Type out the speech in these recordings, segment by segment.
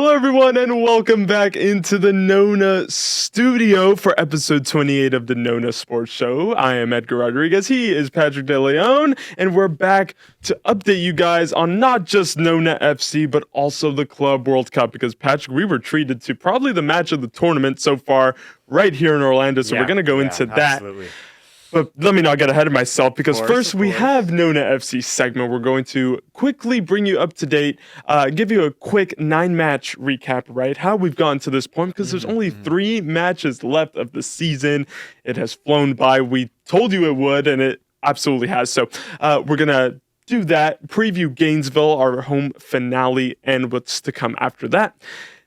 Hello, everyone, and welcome back into the NONA studio for episode 28 of the NONA Sports Show. I am Edgar Rodriguez. He is Patrick Deleon, and we're back to update you guys on not just NONA FC, but also the Club World Cup, because, Patrick, we were treated to probably the match of the tournament so far right here in Orlando, so we're going to go into that. Absolutely. But let me not get ahead of myself, because first we have NONA FC segment. We're going to quickly bring you up to date, give you a quick 9-match recap, right? How we've gotten to this point, because there's only 3 matches left of the season. It has flown by. We told you it would, and it absolutely has. So we're going to do that, preview Gainesville, our home finale, and what's to come after that.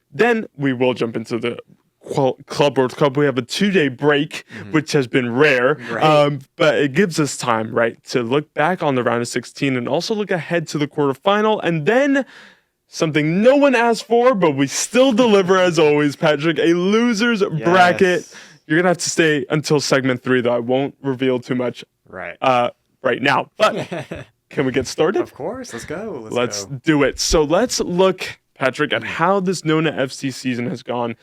Then we will jump into the Club World Cup. We have a 2-day break, which has been rare, but it gives us time, right, to look back on the round of 16 and also look ahead to the quarterfinal, and then something no one asked for, but we still deliver as always, Patrick, a loser's bracket. You're gonna have to stay until segment 3, though. I won't reveal too much right now, but can we get started? Of course, let's go. Let's do it. So let's look, Patrick, at how this NONA FC season has gone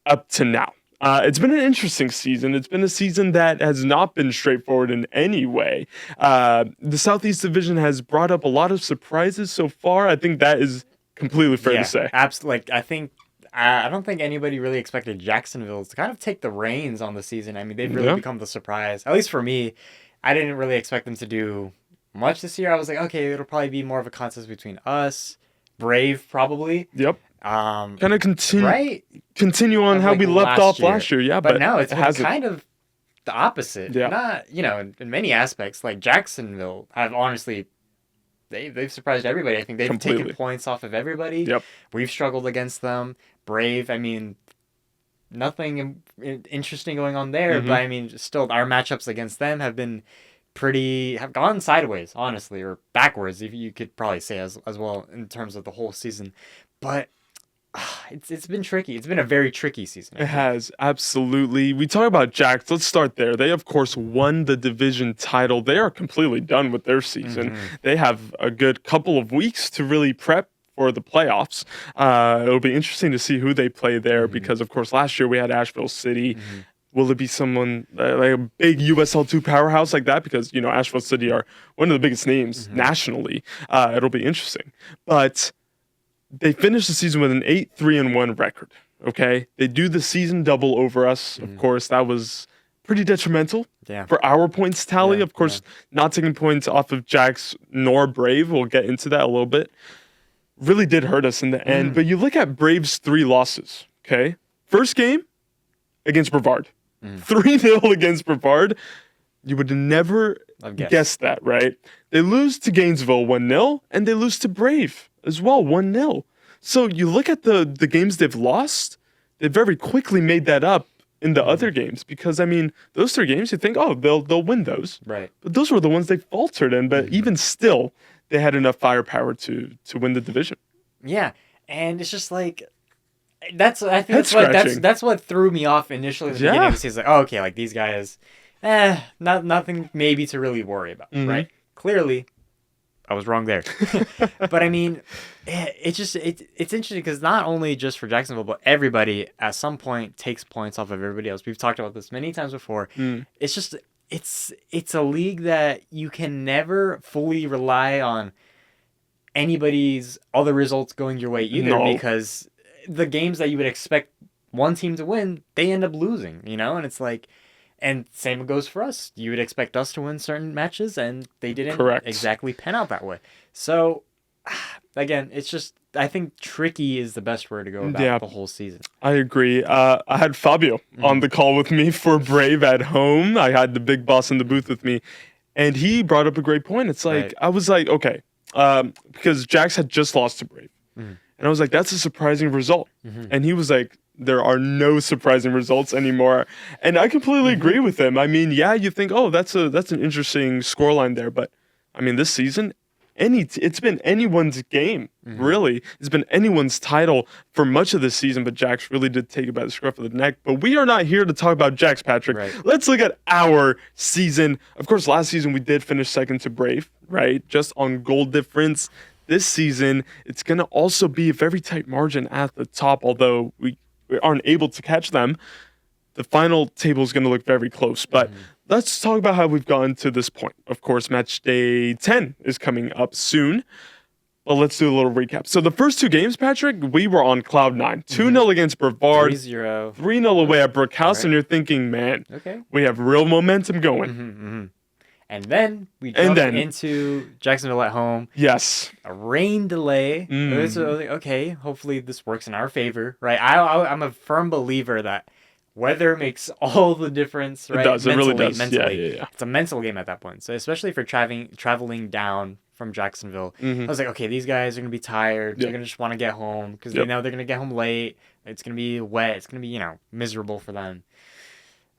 up to now. It's been an interesting season. It's been a season that has not been straightforward in any way. The Southeast Division has brought up a lot of surprises so far. I think that is completely fair to say. Absolutely. I don't think anybody really expected Jacksonville to kind of take the reins on the season. I mean, they've really become the surprise. At least for me, I didn't really expect them to do much this year. I was like, okay, it'll probably be more of a contest between us, Brave, probably. Yep. Kind of continue on how we left off last year. Yeah, but now it's kind of the opposite. Yeah. Not, in many aspects, like Jacksonville have honestly, they've surprised everybody. I think they've taken points off of everybody. Yep. We've struggled against them. Brave, I mean, nothing interesting going on there, but I mean, still our matchups against them have gone sideways, honestly, or backwards, if you could probably say as well in terms of the whole season. But it's been tricky. It's been a very tricky season. It has, absolutely. We talk about Jacks. Let's start there. They, of course, won the division title. They are completely done with their season. They have a good couple of weeks to really prep for the playoffs. It'll be interesting to see who they play there because, of course, last year we had Asheville City. Will it be someone like a big USL2 powerhouse like that? Because, Asheville City are one of the biggest names nationally. It'll be interesting. But they finished the season with an 8-3-1 record, okay? They do the season double over us. Of course, that was pretty detrimental for our points tally. Of course, not taking points off of Jacks nor Brave. We'll get into that a little bit. Really did hurt us in the end. But you look at Brave's 3 losses, okay? First game against Brevard. 3-0 against Brevard. You would never guessed that, right? They lose to Gainesville 1-0, and they lose to Brave as well, 1-0. So you look at the games they've lost, they very quickly made that up in the other games, because, I mean, those 3 games, you think, oh, they'll win those. Right. But those were the ones they faltered in, but even still, they had enough firepower to win the division. Yeah, and it's just like, that's what threw me off initially at the beginning of the season. Like, oh, okay, like these guys, nothing maybe to really worry about, right? Clearly, I was wrong there. But I mean, it's interesting because not only just for Jacksonville, but everybody at some point takes points off of everybody else. We've talked about this many times before. It's just it's a league that you can never fully rely on anybody's other results going your way either, because the games that you would expect one team to win, they end up losing, and it's like, and same goes for us. You would expect us to win certain matches, and they didn't exactly pan out that way. So, again, it's just, I think tricky is the best word to go about the whole season. I agree. I had Fabio on the call with me for Brave at home. I had the big boss in the booth with me, and he brought up a great point. It's like, I was like, okay, because Jax had just lost to Brave. And I was like, that's a surprising result. And he was like, there are no surprising results anymore. And I completely agree with him. I mean, you think, oh, that's an interesting scoreline there. But, I mean, this season, it's been anyone's game, really. It's been anyone's title for much of this season, but Jax really did take it by the scruff of the neck. But we are not here to talk about Jax, Patrick. Right. Let's look at our season. Of course, last season we did finish second to Brave, right? Just on goal difference. this season, it's going to also be a very tight margin at the top, although we aren't able to catch them. The final table is going to look very close, but let's talk about how we've gotten to this point. Of course, match day 10 is coming up soon. Well, let's do a little recap. So the first 2 games, Patrick, we were on cloud 9. 2-0 against Brevard. 3-0. 3-0 away at Brookhouse, Right. and you're thinking, man, Okay. we have real momentum going. And then we jumped into Jacksonville at home. Yes. A rain delay. It was like, okay, hopefully this works in our favor, right? I'm a firm believer that weather makes all the difference, right? It does. It really does. Mentally. Yeah. It's a mental game at that point. So especially for traveling down from Jacksonville, I was like, okay, these guys are going to be tired. They're going to just want to get home because they know they're going to get home late. It's going to be wet. It's going to be, miserable for them.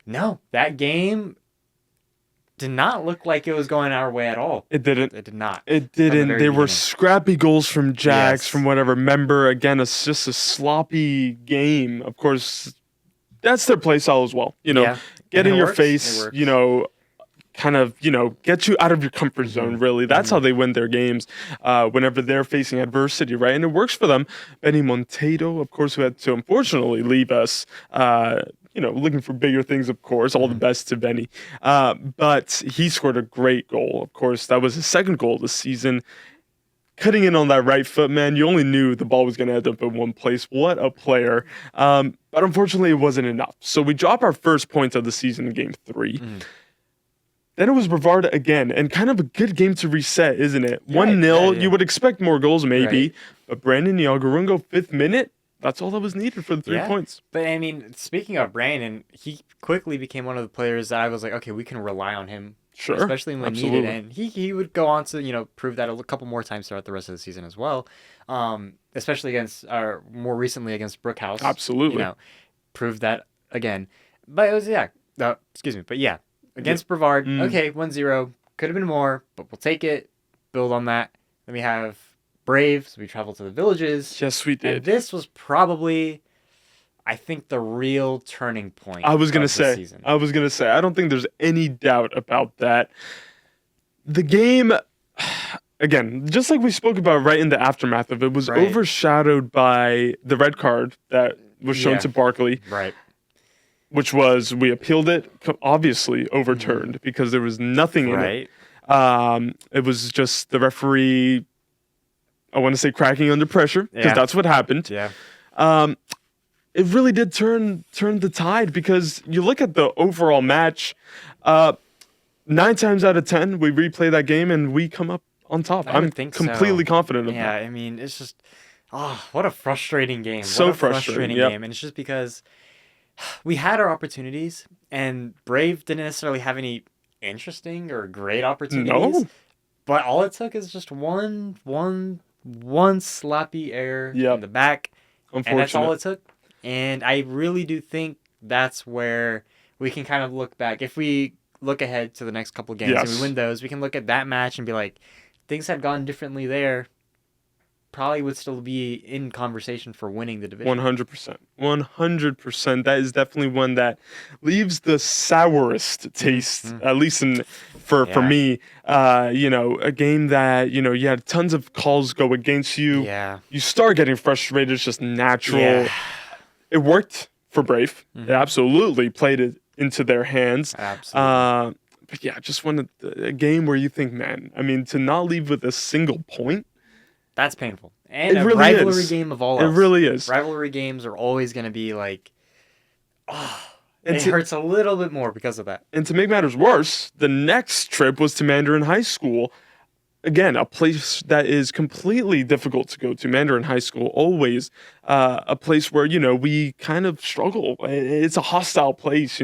No, that game did not look like it was going our way at all. It didn't. It did not. It didn't. There were scrappy goals from Jax, from whatever member. Again, it's just a sloppy game. Of course, that's their play style as well. Get in your face, kind of, get you out of your comfort zone, really. That's how they win their games whenever they're facing adversity, right? And it works for them. Benny Monteiro, of course, who had to unfortunately leave us, looking for bigger things, of course. All the best to Benny. But he scored a great goal, of course. That was his second goal this season. Cutting in on that right foot, man, you only knew the ball was going to end up in one place. What a player. But unfortunately, it wasn't enough. So we drop our first points of the season in game 3. Then it was Brevard again, and kind of a good game to reset, isn't it? 1-0, you would expect more goals maybe, but Brandon Yagarungo, 5th minute, that's all that was needed for the 3 points. But I mean, speaking of Brandon, he quickly became one of the players that I was like, okay, we can rely on him. Sure. Especially when needed. And he would go on to, prove that a couple more times throughout the rest of the season as well. Especially more recently against Brookhouse. Absolutely. Proved that again. But it was, against Brevard, okay, 1-0. Could have been more, but we'll take it, build on that. Then we have Brave, so we traveled to the Villages. Yes, we did. And this was probably, I think, the real turning point. I was going to say, I don't think there's any doubt about that. The game, again, just like we spoke about right in the aftermath of it, was overshadowed by the red card that was shown to Barkley. Right. Which was, we appealed it, obviously overturned because there was nothing in it. It was just the referee, I want to say, cracking under pressure, because that's what happened. Yeah. It really did turn the tide, because you look at the overall match, 9 times out of 10, we replay that game and we come up on top. I'm completely confident of that. Yeah, I mean, it's just, what a frustrating game. So what a frustrating game. And it's just because we had our opportunities, and Brave didn't necessarily have any interesting or great opportunities. No. But all it took is just one sloppy error in the back. And that's all it took. And I really do think that's where we can kind of look back. If we look ahead to the next couple of games and we win those, we can look at that match and be like, things had gone differently there. Probably would still be in conversation for winning the division. 100%. 100%. That is definitely one that leaves the sourest taste, at least for me. A game that, you had tons of calls go against you. Yeah. You start getting frustrated. It's just natural. Yeah. It worked for Brave. It absolutely played it into their hands. Absolutely. But yeah, just a game where you think, man, I mean, to not leave with a single point. That's painful. And it really rivalry is. game of all else. It really is. Rivalry games are always going to be like, it hurts a little bit more because of that. And to make matters worse, the next trip was to Mandarin High School. Again, a place that is completely difficult to go to. Mandarin High School, always a place where, we kind of struggle. It's a hostile place,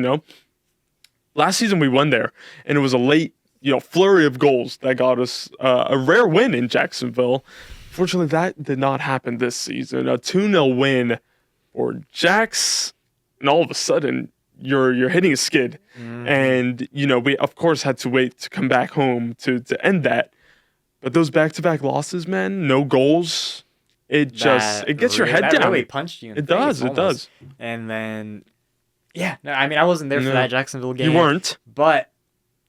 Last season we won there, and it was a late, flurry of goals that got us a rare win in Jacksonville. Fortunately, that did not happen this season. A 2-0 win for Jax, and all of a sudden, you're hitting a skid. And, we, of course, had to wait to come back home to end that. But those back-to-back losses, man, no goals, it gets your head down. That really punched you in the face. It does. And then, I wasn't there for that Jacksonville game. You weren't. But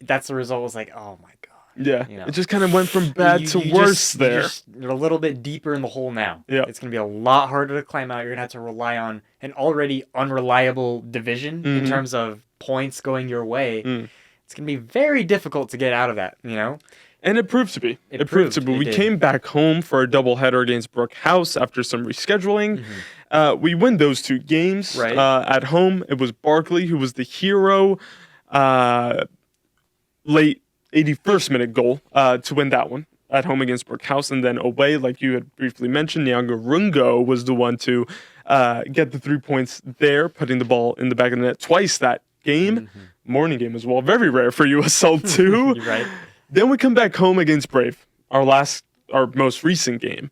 that's the result. Was like, oh my God. Yeah, You know? it just kind of went from bad to worse there. You're a little bit deeper in the hole now. Yeah. It's going to be a lot harder to climb out. You're going to have to rely on an already unreliable division in terms of points going your way. It's going to be very difficult to get out of that, you know? And it proved to be. It proved to be. We came back home for a doubleheader against Brook House after some rescheduling. We win those 2 games. Right. At home, it was Barkley who was the hero. Late 81st minute goal to win that one at home against Brook House. And then away, like you had briefly mentioned, Nyanga was the one to get the 3 points there, putting the ball in the back of the net twice that game. Morning game as well. Very rare for USL too. You're right. Then we come back home against Brave, our most recent game,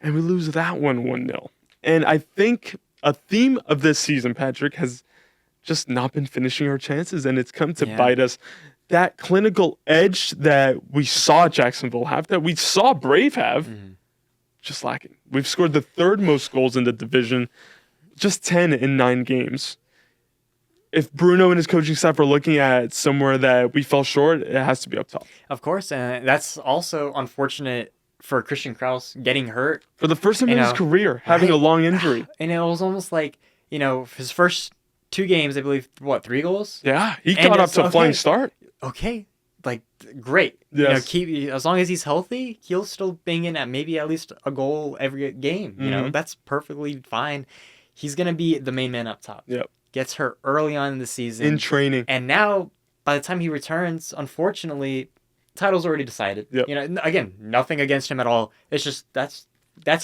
and we lose that one 1-0. And I think a theme of this season, Patrick, has just not been finishing our chances, and it's come to bite us. That clinical edge that we saw Jacksonville have, that we saw Brave have, just lacking. We've scored the 3rd most goals in the division, just 10 in 9 games. If Bruno and his coaching staff are looking at somewhere that we fell short, it has to be up top. Of course, and that's also unfortunate for Christian Kraus getting hurt. For the first time in his career, having a long injury. And it was almost like, his first 2 games, I believe, 3 goals? Yeah, he got up to a flying start. Okay, like, great. Yes. As long as he's healthy, he'll still bang in at maybe at least a goal every game. That's perfectly fine. He's going to be the main man up top. Yep. Gets hurt early on in the season. In training. And now, by the time he returns, unfortunately, title's already decided. Yep. Again, nothing against him at all. It's just that's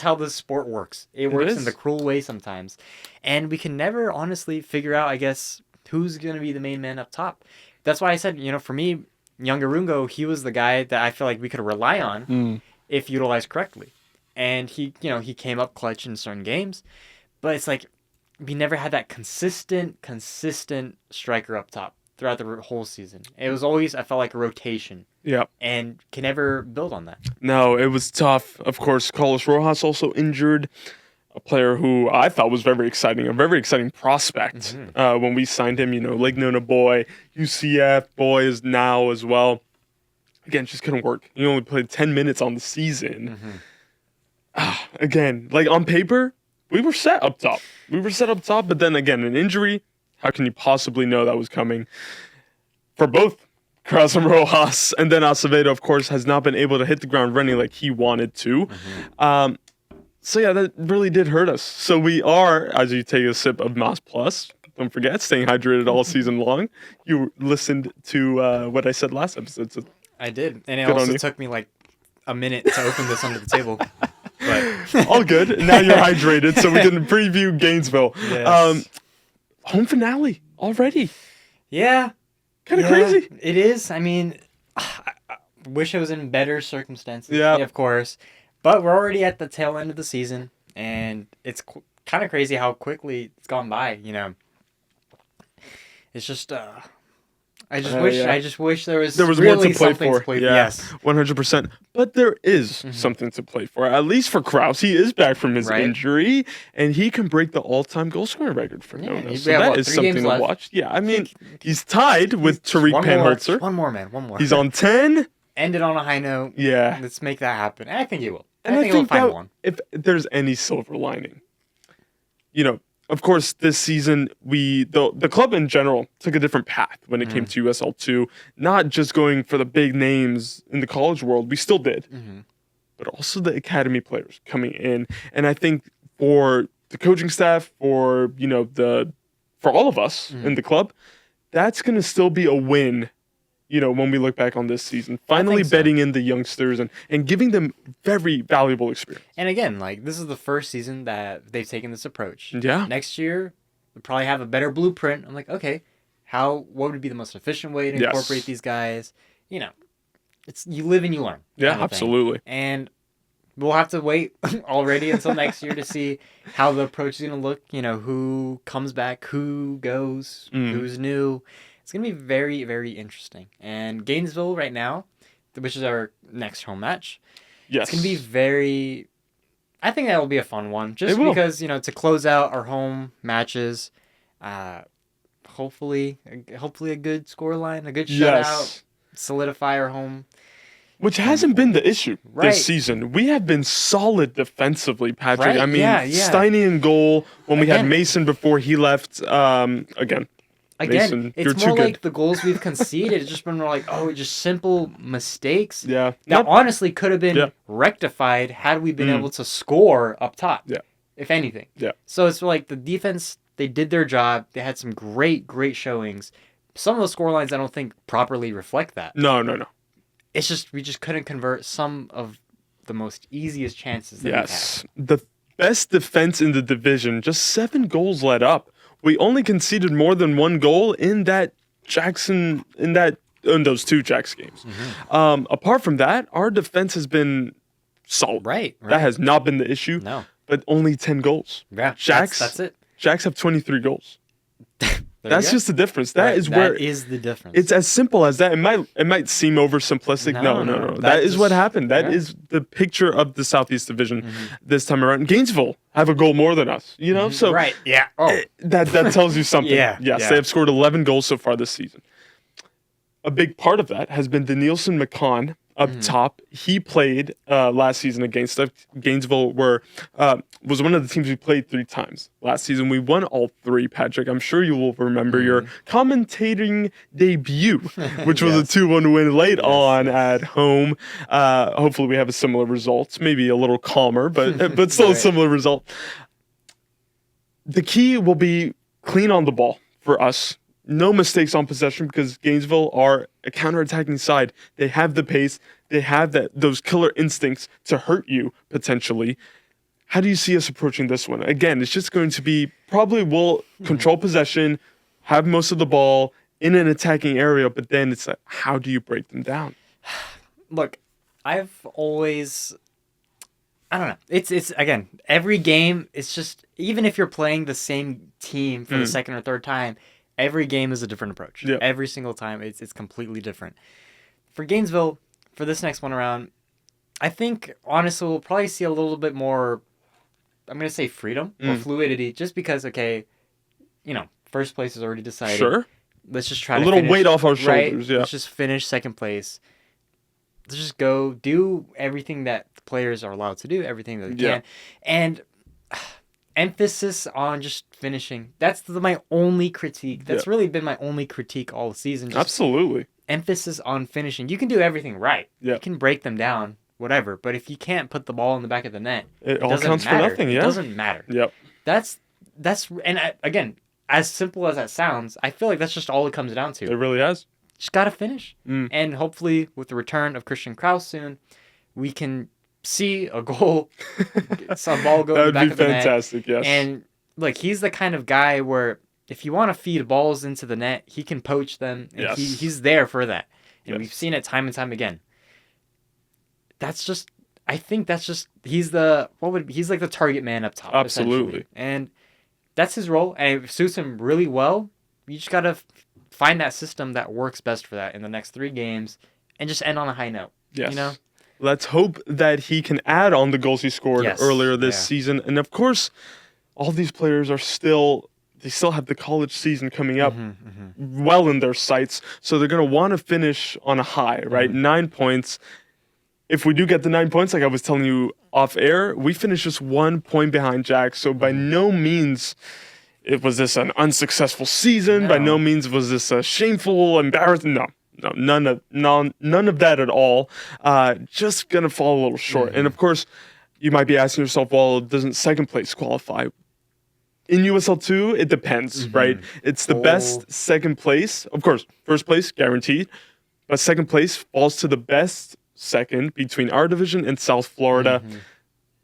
how this sport works. It works in the cruel way sometimes. And we can never honestly figure out, I guess, who's going to be the main man up top. That's why I said, for me, Nyanga, he was the guy that I feel like we could rely on if utilized correctly. And he came up clutch in certain games. But it's like, we never had that consistent striker up top throughout the whole season. It was always, I felt like, a rotation. Yeah. And can never build on that. No, it was tough. Of course, Carlos Rojas also injured, a player who I thought was very exciting, a very exciting prospect when we signed him. Lake Nona boy, UCF boy is now as well. Again, just couldn't work. He only played 10 minutes on the season. Again, like on paper, we were set up top. But then again, an injury, how can you possibly know that was coming? For both Kraus and Rojas, and then Acevedo, of course, has not been able to hit the ground running like he wanted to. So yeah, that really did hurt us. So we are, as you take a sip of Mas Plus, don't forget, staying hydrated all season long. You listened to what I said last episode. So I did, and it also took me like a minute to open this under the table. But all good. Now you're hydrated, so we can preview Gainesville. Yes. Home finale already. Yeah. Kind of crazy. It is. I mean, I wish it was in better circumstances. Yeah. Of course. But we're already at the tail end of the season, and it's kind of crazy how quickly it's gone by, It's just, I just wish there was really more to play for. Yeah. Yes. 100%. But there is something to play for. At least for Kraus, he is back from his injury, and he can break the all-time goal scoring record for Nona. So that is something to watch. Yeah, I mean, he's tied with Tariq Panholzer. One more. He's on 10. End it on a high note. Yeah. Let's make that happen. I think he will. And I think he'll find one. If there's any silver lining, of course, this season, the club in general took a different path when it came to USL 2. Not just going for the big names in the college world. We still did. But also the academy players coming in. And I think for the coaching staff, for all of us in the club, that's going to still be a win, when we look back on this season. Finally betting in the youngsters and giving them very valuable experience. And again, this is the first season that they've taken this approach. Yeah. Next year, we'll probably have a better blueprint. I'm like, okay, what would be the most efficient way to incorporate these guys? It's you live and you learn. Yeah, absolutely. And we'll have to wait already until next year to see how the approach is going to look. Who comes back, who goes, who's new. It's going to be very, very interesting. And Gainesville right now, which is our next home match, it's going to be I think that will be a fun one. Just because, to close out our home matches, hopefully a good scoreline, a good shutout, solidify our home. Which hasn't been the issue this season. We have been solid defensively, Patrick. I mean, Steiny in goal when we had Mason before he left. Again, Mason, it's more like the goals we've conceded. It's just been more like, just simple mistakes. Yeah. That honestly could have been rectified had we been able to score up top. Yeah. If anything. Yeah. So it's like the defense, they did their job. They had some great showings. Some of those scorelines I don't think properly reflect that. No. It's just we just couldn't convert some of the most easiest chances that we've had. The best defense in the division, just 7 goals let up. We only conceded more than 1 goal in those 2 Jacks games. Apart from that, our defense has been solid. Right. That has not been the issue. No. But only 10 goals. Yeah. Jacks, that's it. Jacks have 23 goals. That's just the difference. That is the difference. It's as simple as that. It might seem oversimplistic. No. That is what happened. That is the picture of the Southeast Division this time around. Gainesville have a goal more than us. So that tells you something. Yes, they have scored 11 goals so far this season. A big part of that has been Danielson McCann up top. He played last season against us. Gainesville was one of the teams we played 3 times last season. We won all 3, Patrick. I'm sure you will remember your commentating debut, which was a 2-1 win late on at home. Hopefully we have a similar result, maybe a little calmer, but still a similar result. The key will be clean on the ball for us. No mistakes on possession because Gainesville are a counterattacking side. They have the pace. They have those killer instincts to hurt you potentially. How do you see us approaching this one? Again, it's just going to be probably we'll control possession, have most of the ball in an attacking area, but then it's like, how do you break them down? Look, I've always... I don't know. It's again, every game, it's just, even if you're playing the same team for the second or third time, every game is a different approach. Yeah. Every single time, it's completely different. For Gainesville, for this next one around, I think, honestly, we'll probably see a little bit more, I'm going to say freedom or fluidity, just because, first place is already decided. Sure. Let's just try a to little finish, weight off our shoulders, Let's just finish second place. Let's just go do everything that the players are allowed to do, everything that they can. And emphasis on just finishing. That's my only critique. That's really been my only critique all season. Just absolutely. Emphasis on finishing. You can do everything right. Yeah. You can break them down, whatever. But if you can't put the ball in the back of the net, it all counts for nothing. Yeah. It doesn't matter. Yep. Again, as simple as that sounds, I feel like that's just all it comes down to. It really has. Just gotta finish. And hopefully, with the return of Christian Kraus soon, we can see a goal, some ball go in the back of the net. That would be fantastic, yes. And look, he's the kind of guy where if you want to feed balls into the net, he can poach them. And he's there for that. And we've seen it time and time again. I think that's just he's like the target man up top. Absolutely. And that's his role. And it suits him really well. You just gotta find that system that works best for that in the next 3 games and just end on a high note. Yes. Let's hope that he can add on the goals he scored earlier this season. And of course, all these players are still have the college season coming up well in their sights. So they're going to want to finish on a high, right? 9 points. If we do get the 9 points, like I was telling you off air, we finish just 1 point behind Jack. So by no means was this an unsuccessful season. No. By no means was this a shameful, embarrassing. No, none of that at all. Just gonna fall a little short. And of course, you might be asking yourself, well, doesn't second place qualify? In USL 2, it depends, right? It's the best second place. Of course, first place guaranteed, but second place falls to the best second between our division and South Florida.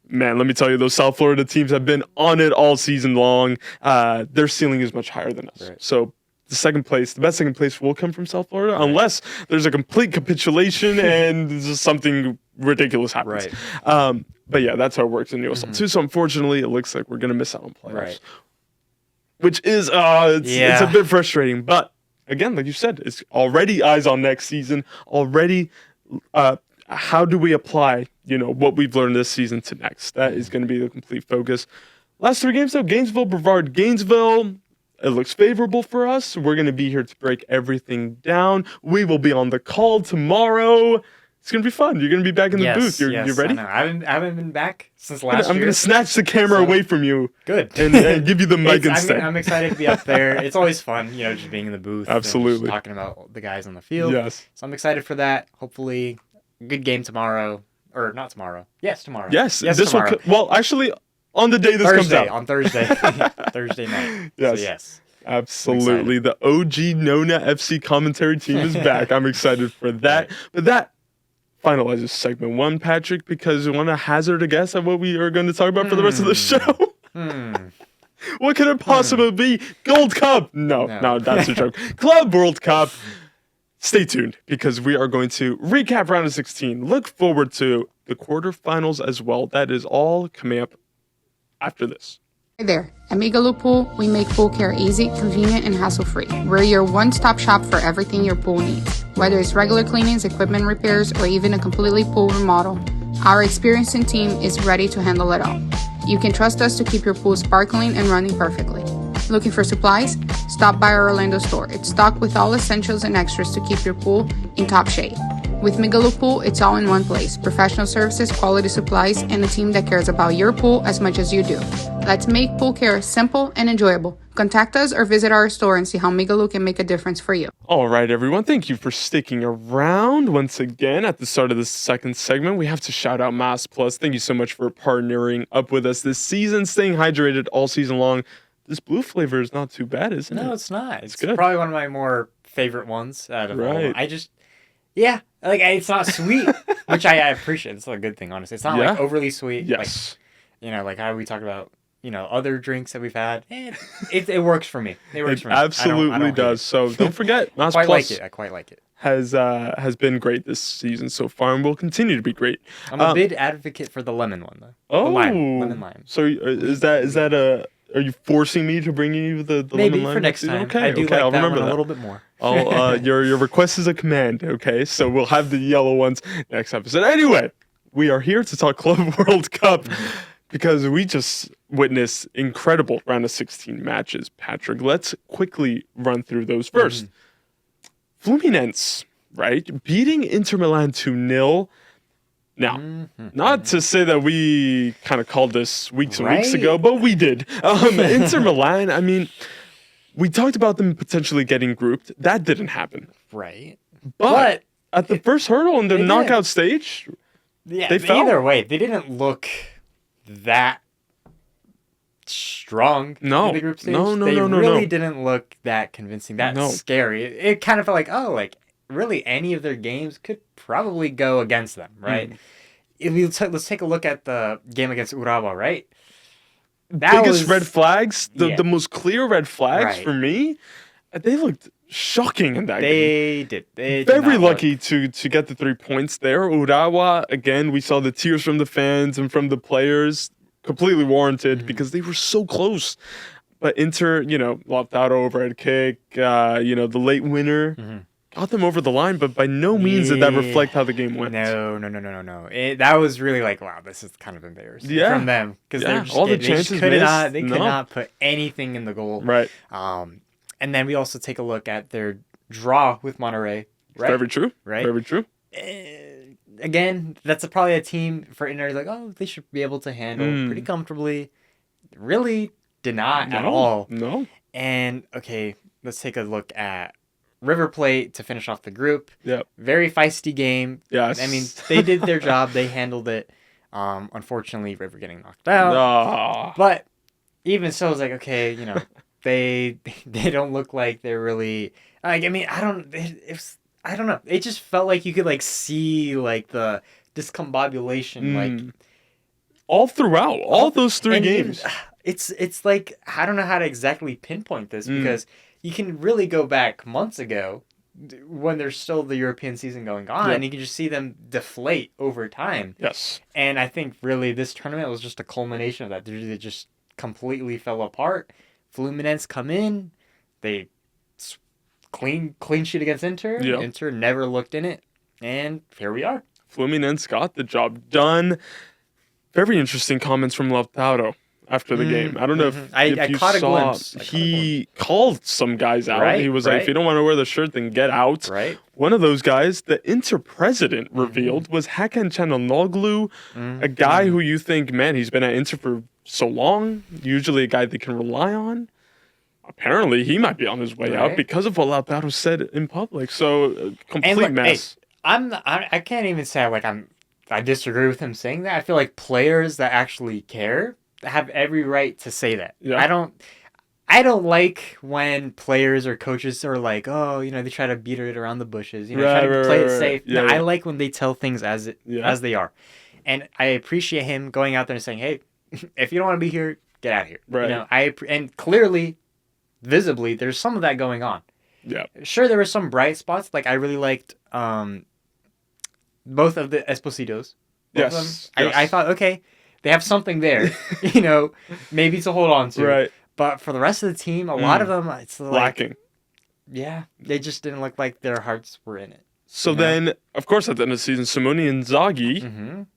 Man, let me tell you, those South Florida teams have been on it all season long. Their ceiling is much higher than us. Right. So the best second place will come from South Florida, unless there's a complete capitulation and just something ridiculous happens. Right. But yeah, that's how it works in USL 2. So unfortunately, it looks like we're going to miss out on playoffs. Which is, it's a bit frustrating. But again, like you said, it's already eyes on next season. Already, how do we apply, what we've learned this season to next? That is going to be the complete focus. Last 3 games, though, Gainesville, Brevard, Gainesville. It looks favorable for us. We're going to be here to break everything down. We will be on the call tomorrow. It's going to be fun. You're going to be back in the booth. You're ready? I haven't been back since last year. I'm going to snatch the camera away from you. Good. And give you the mic instead. I'm excited to be up there. It's always fun, just being in the booth. Absolutely. And talking about the guys on the field. Yes. So I'm excited for that. Hopefully, good game tomorrow. Or not tomorrow. Yes, tomorrow. Yes this tomorrow. Well, actually, on the day this comes out. On Thursday. Thursday night. Yes. So, yes. Absolutely. The OG NONA FC commentary team is back. I'm excited for that. Right. But that finalizes segment 1, Patrick, because you want to hazard a guess at what we are going to talk about for the rest of the show? What could it possibly be? Gold Cup? No, that's a joke. Club World Cup. Stay tuned, because we are going to recap round of 16. Look forward to the quarterfinals as well. That is all coming up after this. Hi there. At Migaloo Pool, we make pool care easy, convenient, and hassle-free. We're your one-stop shop for everything your pool needs. Whether it's regular cleanings, equipment repairs, or even a completely pool remodel, our experienced team is ready to handle it all. You can trust us to keep your pool sparkling and running perfectly. Looking for supplies? Stop by our Orlando store. It's stocked with all essentials and extras to keep your pool in top shape. With Migaloo Pool, it's all in one place. Professional services, quality supplies, and a team that cares about your pool as much as you do. Let's make pool care simple and enjoyable. Contact us or visit our store and see how Migaloo can make a difference for you. All right, everyone. Thank you for sticking around. Once again, at the start of the second segment, we have to shout out Mass Plus. Thank you so much for partnering up with us this season, staying hydrated all season long. This blue flavor is not too bad, isn't it? No, it's not. It's good. Probably one of my more favorite ones out of all. Yeah, like it's not sweet, which I appreciate. It's a good thing, honestly. It's not like overly sweet. Yes. Like, like how we talked about, other drinks that we've had. It works for me. It works for me. Absolutely does. So don't forget, Mass Plus I quite like it. Has been great this season so far, and will continue to be great. I'm a big advocate for the lemon one, though. Oh, lemon lime. So is that a? Are you forcing me to bring you the maybe lemon lime for next time? Okay, I do like I'll that remember one that a little bit more. Your request is a command. Okay, so we'll have the yellow ones next episode. Anyway, we are here to talk Club World Cup because we just witnessed incredible round of 16 matches. Patrick, let's quickly run through those first. Fluminense, right, beating Inter Milan 2-0. Now, not to say that we kind of called this weeks and weeks ago, but we did. Inter Milan, I mean, we talked about them potentially getting grouped. That didn't happen. Right. But at the first hurdle in the knockout stage, they fell. Either way, they didn't look that strong in the group stage. They really didn't look that convincing, that scary. It kind of felt like, really any of their games could probably go against them, right? Let's take a look at the game against Urawa, right? Biggest red flags, the most clear red flags for me, they looked shocking in that game. They did. Very lucky to get the 3 points there. Urawa, again, we saw the tears from the fans and from the players, completely warranted because they were so close. But Inter, Lautaro overhead kick, the late winner. Got them over the line, but by no means did that reflect how the game went. No. That was really wow, this is kind of embarrassing from them because all the chances could not put anything in the goal. Right. And then we also take a look at their draw with Monterrey. Right. Very true. Right. Very true. Again, that's probably a team for Inter they should be able to handle pretty comfortably. Really did not at all. No. And okay, let's take a look at River Plate to finish off the group. Yep. Very feisty game. Yes. I mean, they did their job. They handled it. Unfortunately, River getting knocked out. But even so, it's okay, they don't look like they're really I don't know. It just felt like you could see the discombobulation all throughout all those 3 games. It's I don't know how to exactly pinpoint this because you can really go back months ago when there's still the European season going on, and you can just see them deflate over time. Yes. And I think really this tournament was just a culmination of that. They just completely fell apart. Fluminense come in, they clean sheet against Inter. Yep. Inter never looked in it, and here we are. Fluminense got the job done. Very interesting comments from Lautaro after the game. I don't know if you caught saw. a glimpse. He called some guys out. Right, He was like, if you don't want to wear the shirt, then get out. Right. One of those guys, the Inter president revealed, was Hakan Çalhanoğlu, a guy who you think, man, he's been at Inter for so long, usually a guy they can rely on. Apparently, he might be on his way out because of what Lautaro said in public. So, complete mess. Hey, I can't even say I disagree with him saying that. I feel like players that actually care have every right to say that. Yeah. I don't like when players or coaches are like, oh, they try to beat it around the bushes, try to play it safe. Yeah, I like when they tell things as they are. And I appreciate him going out there and saying, hey, if you don't want to be here, get out of here. Right. And clearly, visibly, there's some of that going on. Yeah. Sure, there were some bright spots. Like, I really liked both of the Espositos. Yes. I thought, okay, they have something there, maybe to hold on to. Right. But for the rest of the team, a lot of them, it's like, lacking. Yeah, they just didn't look like their hearts were in it. So then, of course, at the end of the season, Simone Inzaghi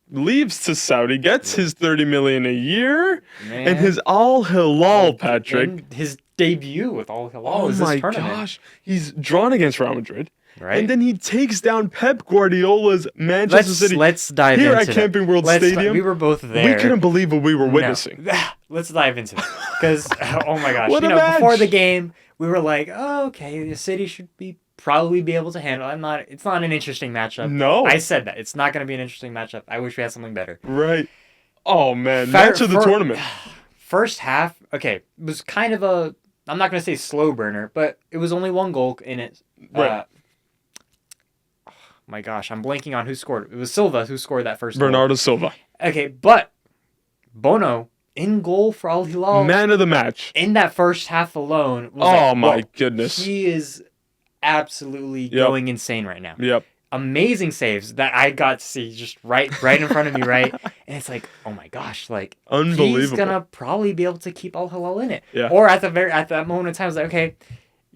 leaves to Saudi, gets his $30 million a year, and his Al Hilal, Patrick. And his debut with Al Hilal is this tournament. Oh my gosh, he's drawn against Real Madrid. Right. And then he takes down Pep Guardiola's Manchester City. Let's dive into at Camping World Stadium. We were both there. We couldn't believe what we were witnessing. Let's dive into that. Because, oh my gosh. Match. Before the game, we were like, oh, okay, the City should probably be able to handle it. It's not an interesting matchup. No. I said that. It's not going to be an interesting matchup. I wish we had something better. Right. Oh, man. Match of the tournament. First half, okay, it was kind of I'm not going to say slow burner, but it was only one goal in it. Right. My gosh, I'm blanking on who scored. It was Silva who scored that first Bernardo goal. Silva. Okay, but Bono in goal for Al Hilal. Man of the match. In that first half alone. My goodness. He is absolutely going insane right now. Yep. Amazing saves that I got to see just right in front of me, right? And it's like, oh my gosh, like unbelievable. He's gonna probably be able to keep Al Hilal in it. Yeah. Or at that moment in time, it's like, okay,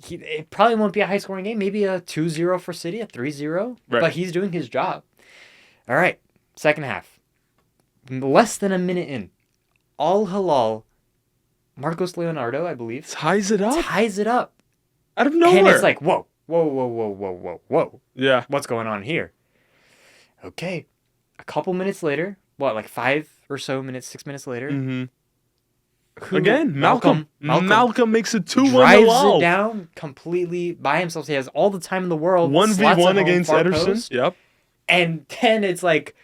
it probably won't be a high-scoring game. Maybe a 2-0 for City, a 3-0. Right. But he's doing his job. All right, second half. Less than a minute in. Al Hilal, Marcos Leonardo, I believe. Ties it up. Out of nowhere. And it's like, whoa. Yeah. What's going on here? Okay. A couple minutes later, like 5 or so minutes, 6 minutes later. Mm-hmm. Again, Malcolm makes it 2-1 drives it down completely by himself. He has all the time in the world. 1v1 against Ederson. Post, yep. And then it's like,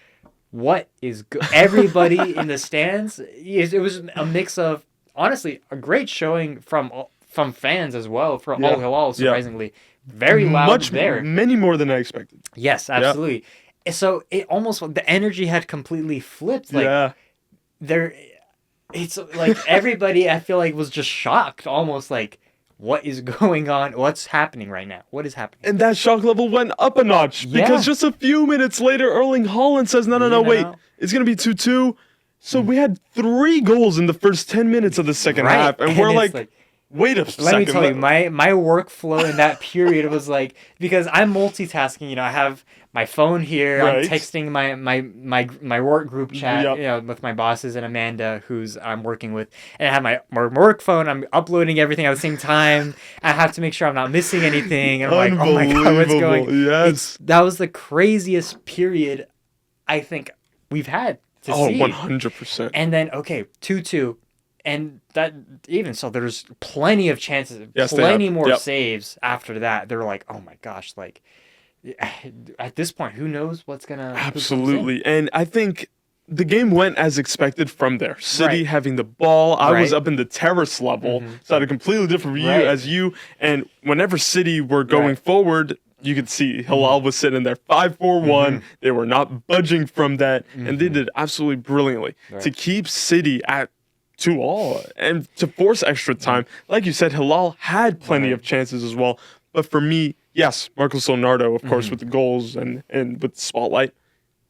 what is good? Everybody in the stands. It was a mix of, honestly, a great showing from fans as well for Al Hilal, surprisingly. Very loud there. Many more than I expected. Yes, absolutely. Yep. So it almost, the energy had completely flipped. It's like everybody, I feel like, was just shocked, almost like, what is going on? What's happening right now? What is happening? And that shock level went up a notch because just a few minutes later, Erling Haaland says, no, wait, it's going to be 2-2. So we had 3 goals in the first 10 minutes of the second half. And we're like, wait a second. Let me tell you, my workflow in that period was like, because I'm multitasking, I have my phone here, I'm texting my work group chat, with my bosses and Amanda, who's I'm working with, and I have my work phone, I'm uploading everything at the same time, I have to make sure I'm not missing anything, and I'm like, oh my god, what's going on? Yes. That was the craziest period I think we've had to see. 100%. And then, 2-2. And that, even so, there's plenty of chances, plenty more saves after that. They're like, oh my gosh, like, at this point, who knows what's going to Absolutely. And I think the game went as expected from there. City having the ball. I was up in the terrace level, so I had a completely different view as you. And whenever City were going forward, you could see Hilal was sitting there 5-4-1. They were not budging from that. And they did absolutely brilliantly to keep City at 2-2 and to force extra time. Like you said, Hilal had plenty of chances as well. But for me, yes, Marcos Leonardo, of course, with the goals and with the spotlight.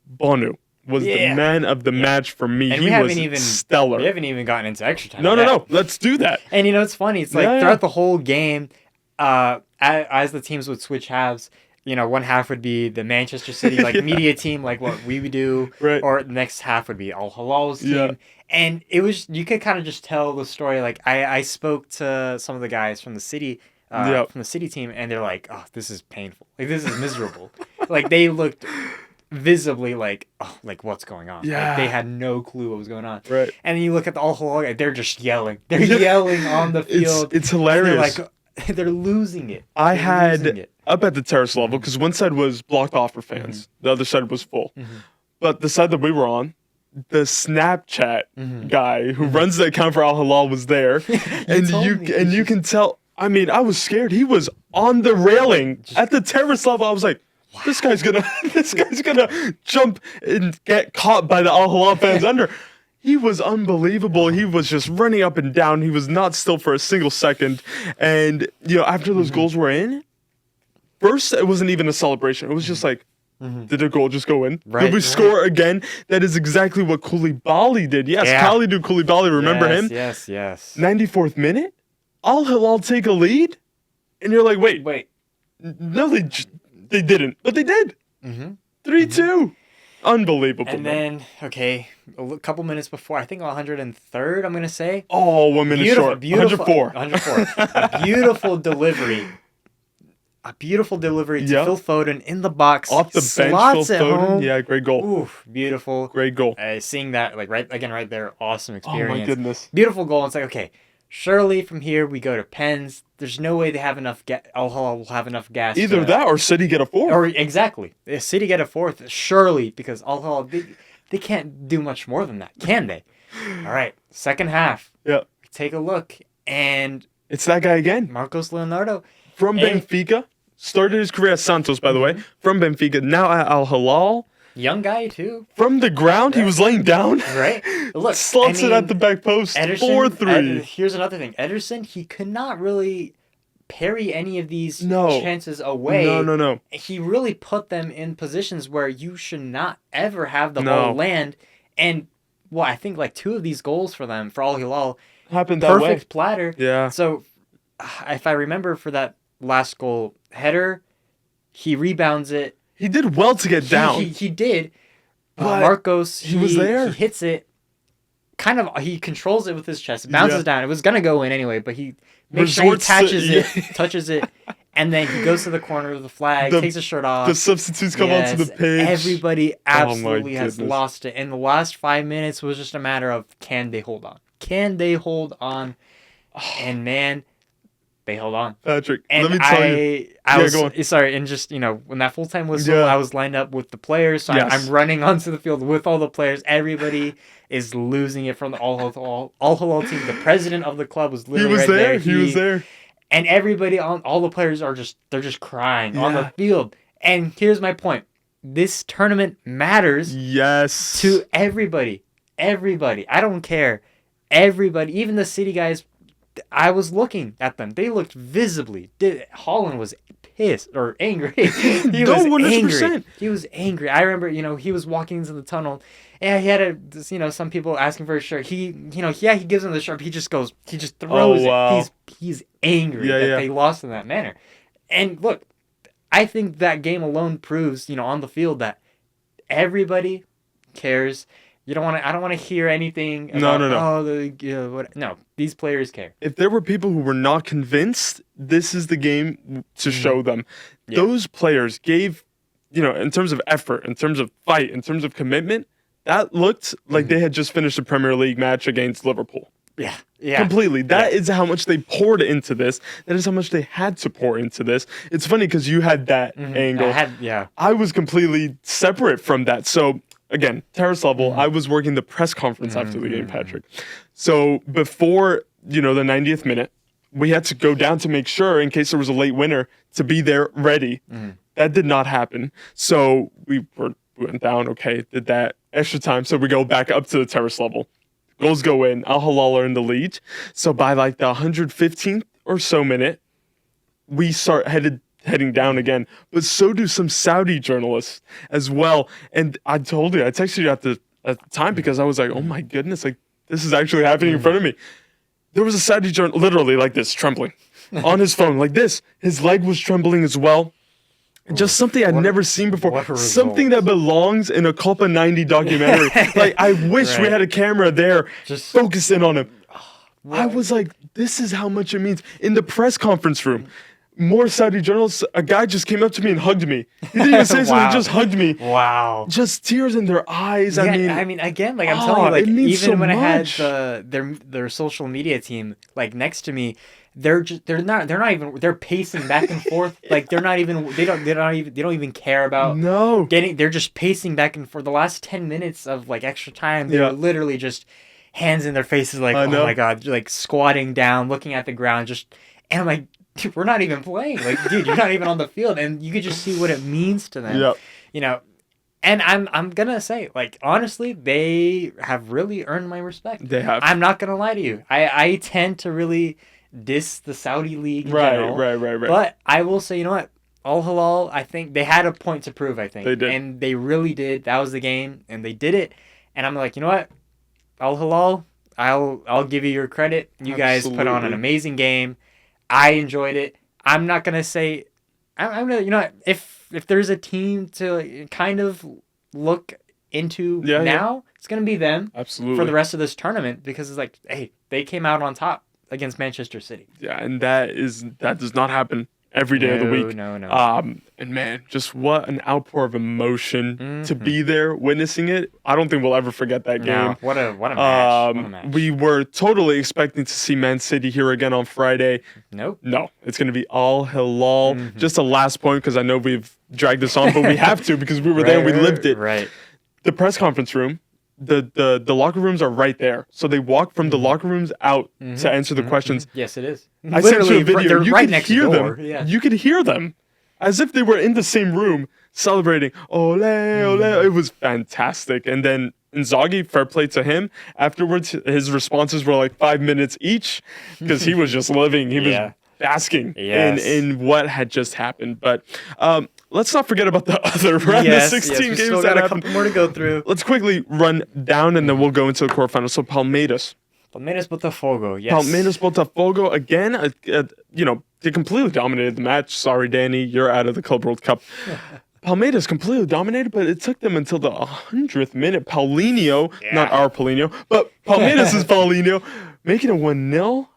Bono was the man of the match for me. And he was stellar. We haven't even gotten into extra time. No. Let's do that. And it's funny. It's like throughout the whole game, as the teams would switch halves, one half would be the Manchester City media team, like what we would do, or the next half would be Al Hilal's team. And it was, you could kind of just tell the story. Like I spoke to some of the guys from the city, from the city team, and they're like, "Oh, this is painful. Like this is miserable." Like they looked visibly like, "Oh, like what's going on?" Yeah. Like, they had no clue what was going on. Right. And then you look at the Al Hilal, they're just yelling. They're yelling on the field. It's hilarious. They're like, they're losing it. I They're had losing it. up at the terrace level because one side was blocked off for fans, the other side was full. But the side that we were on, the Snapchat guy who runs the account for Al Hilal was there, and you can tell. I mean, I was scared. He was on the railing at the terrace level. I was like, this guy's gonna jump and get caught by the Al Hilal fans under. He was unbelievable. He was just running up and down. He was not still for a single second. And after those goals were in, first it wasn't even a celebration. It was just like, did a goal just go in? Did we score again? That is exactly what Koulibaly did. Yes, Kalidou Koulibaly. Remember him? Yes. 94th minute, Al Hilal take a lead, and you're like, wait. No, they didn't, but they did. 3-2. Unbelievable. And then, a couple minutes before, I think 103rd, I'm going to say. Oh, 1 minute short. 104. 104. A beautiful delivery. To Phil Foden in the box. Off the bench, Phil Foden. Home. Yeah, great goal. Oof, beautiful. Great goal. Seeing that, right there, awesome experience. Oh, my goodness. Beautiful goal. It's like, okay, surely from here we go to pens. There's no way they have enough. Al Hilal will have enough gas. Either that or City get a fourth. Or exactly, if City get a fourth, surely, because Al Hilal they can't do much more than that, can they? All right, second half. Yeah. Take a look, and it's that guy again, Marcos Leonardo from Benfica. Started his career at Santos, by the way, from Benfica. Now at Al Hilal. Young guy too. From the ground, he was laying down. Right. Look, slots it at the back post. 4-3. Here's another thing. Ederson, he could not really parry any of these chances away. No. He really put them in positions where you should not ever have the ball land. And I think like 2 of these goals for Al Hilal happened that way. Perfect platter. Yeah. So if I remember for that last goal header, he rebounds it. He did well to get down. He did. Marcos, he was there. He hits it. He controls it with his chest. It bounces down. It was going to go in anyway, but he makes sure he touches it, and then he goes to the corner of the flag, takes his shirt off. The substitutes come onto the pitch. Everybody absolutely has lost it. And the last 5 minutes was just a matter of, can they hold on? And man, they held on. Patrick, and let me tell you. I was sorry, and just when that full-time whistle, I was lined up with the players, so I'm running onto the field with all the players. Everybody is losing it from the Al Hilal team. The president of the club was literally there. He was there. And everybody, all the players they're just crying on the field. And here's my point: this tournament matters. Yes. To everybody. I don't care. Everybody, even the City guys. I was looking at them. They looked visibly. Holland was pissed or angry. He was 100%. Angry. He was angry. I remember, he was walking into the tunnel, and he had some people asking for his shirt. He gives him the shirt. He just throws it. He's angry that they lost in that manner. And look, I think that game alone proves, on the field that everybody cares. I don't want to hear anything about, no, these players care. If there were people who were not convinced, this is the game to show them. Yeah. Those players gave, in terms of effort, in terms of fight, in terms of commitment, that looked like they had just finished a Premier League match against Liverpool. Yeah. Completely. That is how much they poured into this. That is how much they had to pour into this. It's funny because you had that angle. I was completely separate from that. So, again, terrace level, I was working the press conference after the game, Patrick. So before, the 90th minute, we had to go down to make sure, in case there was a late winner, to be there ready. That did not happen. So we went down, did that extra time. So we go back up to the terrace level. Goals go in. Al Hilal are in the lead. So by like the 115th or so minute, we start heading down again, but so do some Saudi journalists as well. And I told you, I texted you at the time because I was like, oh my goodness, like this is actually happening in front of me. There was a Saudi journalist literally like this, trembling on his phone like this. His leg was trembling as well. Just something I'd never seen before. Something result. that belongs in a Copa 90 documentary. Like, I wish we had a camera there just focusing on him. I was like, this is how much it means. In the press conference room, more Saudi journalists, a guy just came up to me and hugged me. He didn't even say something, he just hugged me. Wow. Just tears in their eyes. Yeah, I mean, again, like I'm telling you, like even when I had their social media team like next to me, they're pacing back and forth. Like they don't even care about they're just pacing back and forth. The last 10 minutes of like extra time, they were literally just hands in their faces, like, oh my God, like squatting down, looking at the ground, and I'm like, dude, we're not even playing. Like, dude, you're not even on the field, and you could just see what it means to them. You know, and I'm gonna say, like, honestly, they have really earned my respect. They have. I'm not gonna lie to you. I tend to really diss the Saudi league in general. Right. But I will say, you know what? Al Hilal, I think they had a point to prove. I think they did, and they really did. That was the game, and they did it. And I'm like, you know what? Al Hilal, I'll give you your credit. You guys put on an amazing game. I enjoyed it. I'm not gonna say, I'm gonna, you know, if there's a team to kind of look into now, it's gonna be them. Absolutely. For the rest of this tournament, because it's like, hey, they came out on top against Manchester City. Yeah, and that does not happen every day of the week. No. And man, just what an outpour of emotion to be there, witnessing it. I don't think we'll ever forget that game. No, what a match. What a match. We were totally expecting to see Man City here again on Friday. Nope. No, it's going to be Al Hilal. Just a last point, because I know we've dragged this on, but we have to because we were there and we lived it. Right. The press conference room. The locker rooms are right there, so they walk from the locker rooms out to answer the questions. Yes, it is. I sent you a video. They're you right could next hear door. them. Yeah. You could hear them as if they were in the same room celebrating. Ole, ole! It was fantastic. And then Inzaghi, fair play to him. Afterwards, his responses were like 5 minutes each because he was just living. He was basking in what had just happened. But let's not forget about the other round of 16 games still that got a happened. couple more to go through. Let's quickly run down, and then we'll go into the quarterfinals. So Palmeiras Botafogo, yes. Palmeiras Botafogo again. They completely dominated the match. Sorry, Danny, you're out of the Club World Cup. Palmeiras completely dominated, but it took them until the 100th minute. Paulinho, not our Paulinho, but Palmeiras' Paulinho, making it 1-0.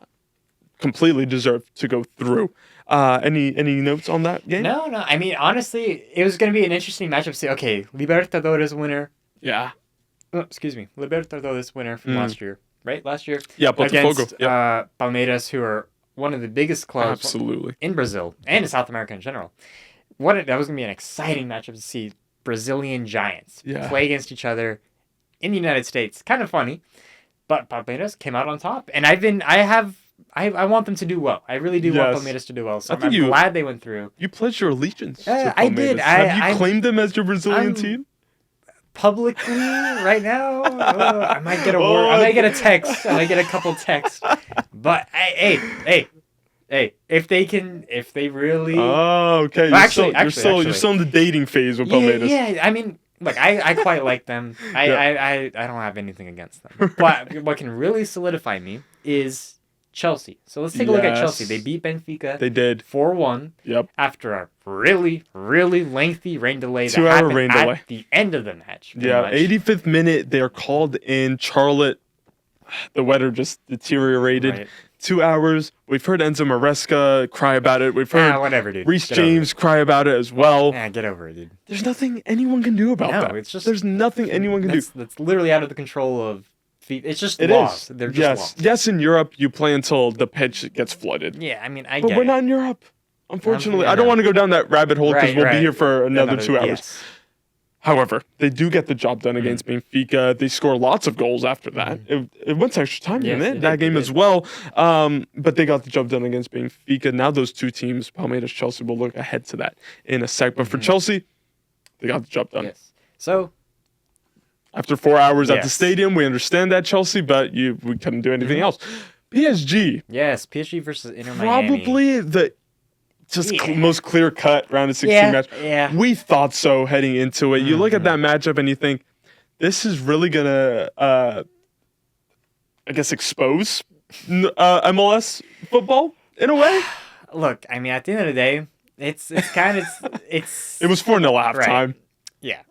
Completely deserved to go through. Any notes on that game? No. I mean, honestly, it was going to be an interesting matchup. See, okay, Libertadores winner. Yeah. Libertadores winner from last year, right? Last year. Yeah, Botafogo. Against Palmeiras, who are one of the biggest clubs in Brazil and in South America in general. That was going to be an exciting matchup to see Brazilian giants play against each other in the United States. Kind of funny, but Palmeiras came out on top, and I want them to do well. I really do want Palmeiras to do well. So I'm glad they went through. You pledged your allegiance to Palmeiras. I did. Have you claimed them as your Brazilian team? Publicly right now, I might get a word. I might get a text. I might get a couple texts. But hey, if they really. Oh, okay. Well, you're still in the dating phase with Palmeiras. Yeah. I mean, look, I quite like them. I don't have anything against them. But what can really solidify me is Chelsea. So let's take a look at Chelsea. They beat Benfica. They did 4-1. Yep. After a really, really lengthy rain delay that happened at the end of the match. Yeah, 85th minute. They're called in. Charlotte. The weather just deteriorated. Right. 2 hours. We've heard Enzo Maresca cry about it. We've heard whatever, dude. Reece James cry about it as well. Get over it, dude. There's nothing anyone can do about that. It's just there's nothing anyone can do. That's literally out of the control of. It's just laws. They're just laws. Yes, in Europe, you play until the pitch gets flooded. Yeah, I mean, but we're not in Europe. Unfortunately, I don't want to go down that rabbit hole because we'll be here for another 2 hours. Yes. However, they do get the job done against Benfica. They score lots of goals after that. It went to extra time, didn't it? That game as well. But they got the job done against Benfica. Now those two teams, Palmeiras, Chelsea, will look ahead to that in a sec. But for Chelsea, they got the job done. Yes. So. After 4 hours at the stadium, we understand that, Chelsea, but we couldn't do anything else. PSG. Yes, PSG versus Inter Miami. Probably the most clear-cut round of 16 match. Yeah. We thought so heading into it. You look at that matchup and you think, this is really going to, expose MLS football in a way. Look, I mean, at the end of the day, It's kind of it's. It was 4-0 halftime. Right. Yeah.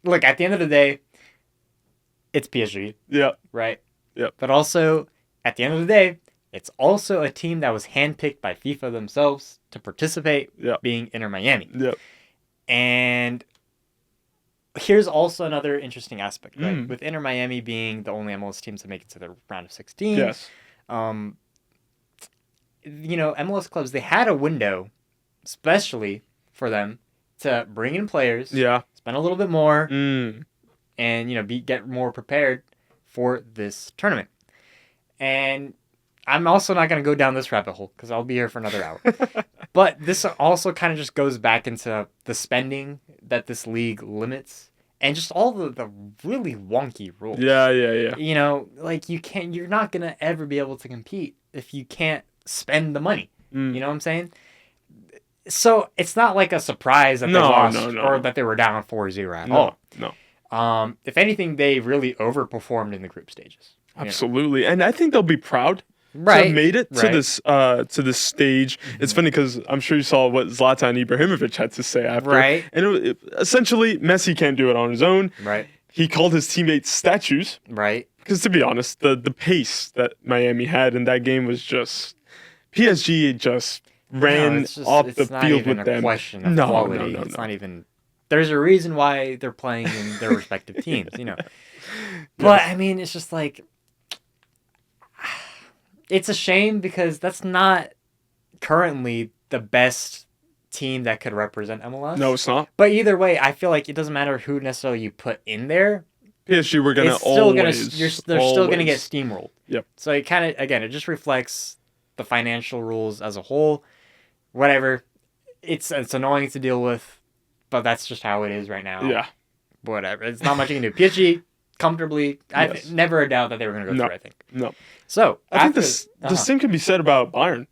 Look, at the end of the day, it's PSG. Yeah. Right. Yep. But also, at the end of the day, it's also a team that was handpicked by FIFA themselves to participate, being Inter Miami. Yep. And here's also another interesting aspect, right? With Inter Miami being the only MLS teams to make it to the round of 16. Yes. MLS clubs, they had a window, especially for them, to bring in players. Yeah. Spend a little bit more. And, get more prepared for this tournament. And I'm also not going to go down this rabbit hole because I'll be here for another hour. But this also kind of just goes back into the spending that this league limits and just all the really wonky rules. Yeah. You're not going to ever be able to compete if you can't spend the money. You know what I'm saying? So it's not like a surprise that they lost or that they were down 4-0 at all. No. If anything, they really overperformed in the group stages. Absolutely. And I think they'll be proud to have made it to this stage. It's funny because I'm sure you saw what Zlatan Ibrahimovic had to say after. Right. And essentially, Messi can't do it on his own. Right. He called his teammates statues. Right. Because to be honest, the pace that Miami had in that game was just... PSG just ran off the field with them. It's not even a question of quality. It's not even... There's a reason why they're playing in their respective teams, But, I mean, it's just like... It's a shame because that's not currently the best team that could represent MLS. No, it's not. But either way, I feel like it doesn't matter who necessarily you put in there. PSG, we're going to always... They're still going to get steamrolled. Yep. So it kind of, again, it just reflects the financial rules as a whole. Whatever. It's annoying to deal with, but that's just how it is right now. Yeah. Whatever. It's not much you can do. PSG, comfortably, I never a doubt that they were going to go through, I think. No. So, I think the same can be said about Bayern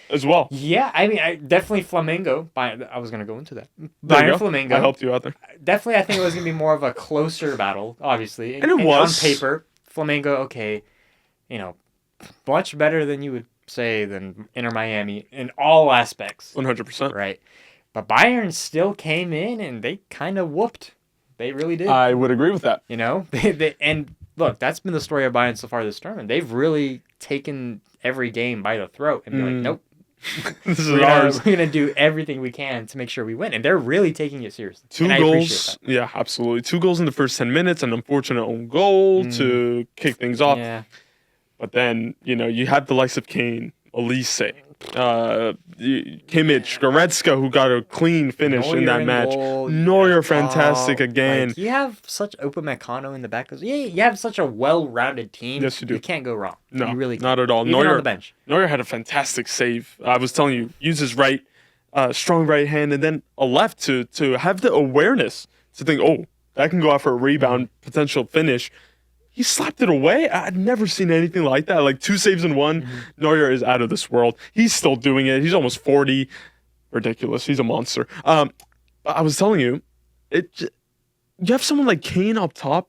as well. Yeah, I mean, definitely Flamengo. I was going to go into that. Bayern Flamengo. I helped you out there. Definitely, I think it was going to be more of a closer battle, obviously. And it was. On paper, Flamengo, okay, much better than you would say than Inter Miami in all aspects. 100%. Right. But Bayern still came in and they kind of whooped. They really did. I would agree with that. And look, that's been the story of Bayern so far this tournament. They've really taken every game by the throat and be like, nope. This is ours. We're going to do everything we can to make sure we win. And they're really taking it seriously. 2 goals. Yeah, absolutely. 2 goals in the first 10 minutes, an unfortunate own goal to kick things off. Yeah. But then, you had the likes of Kane, Elise, Kimmich, Goretzka, who got a clean finish in that match. Neuer, fantastic again. You have such Upamecano in the back. You have such a well-rounded team. Yes, you do. You can't go wrong. No, you really can't. not at all. Even on the bench. Neuer had a fantastic save. I was telling you, use his strong right hand, and then a left to have the awareness to think, that can go out for a rebound, potential finish. He slapped it away. I'd never seen anything like that. Like 2 saves in 1. Neuer is out of this world. He's still doing it. He's almost 40. Ridiculous. He's a monster. I was telling you, you have someone like Kane up top,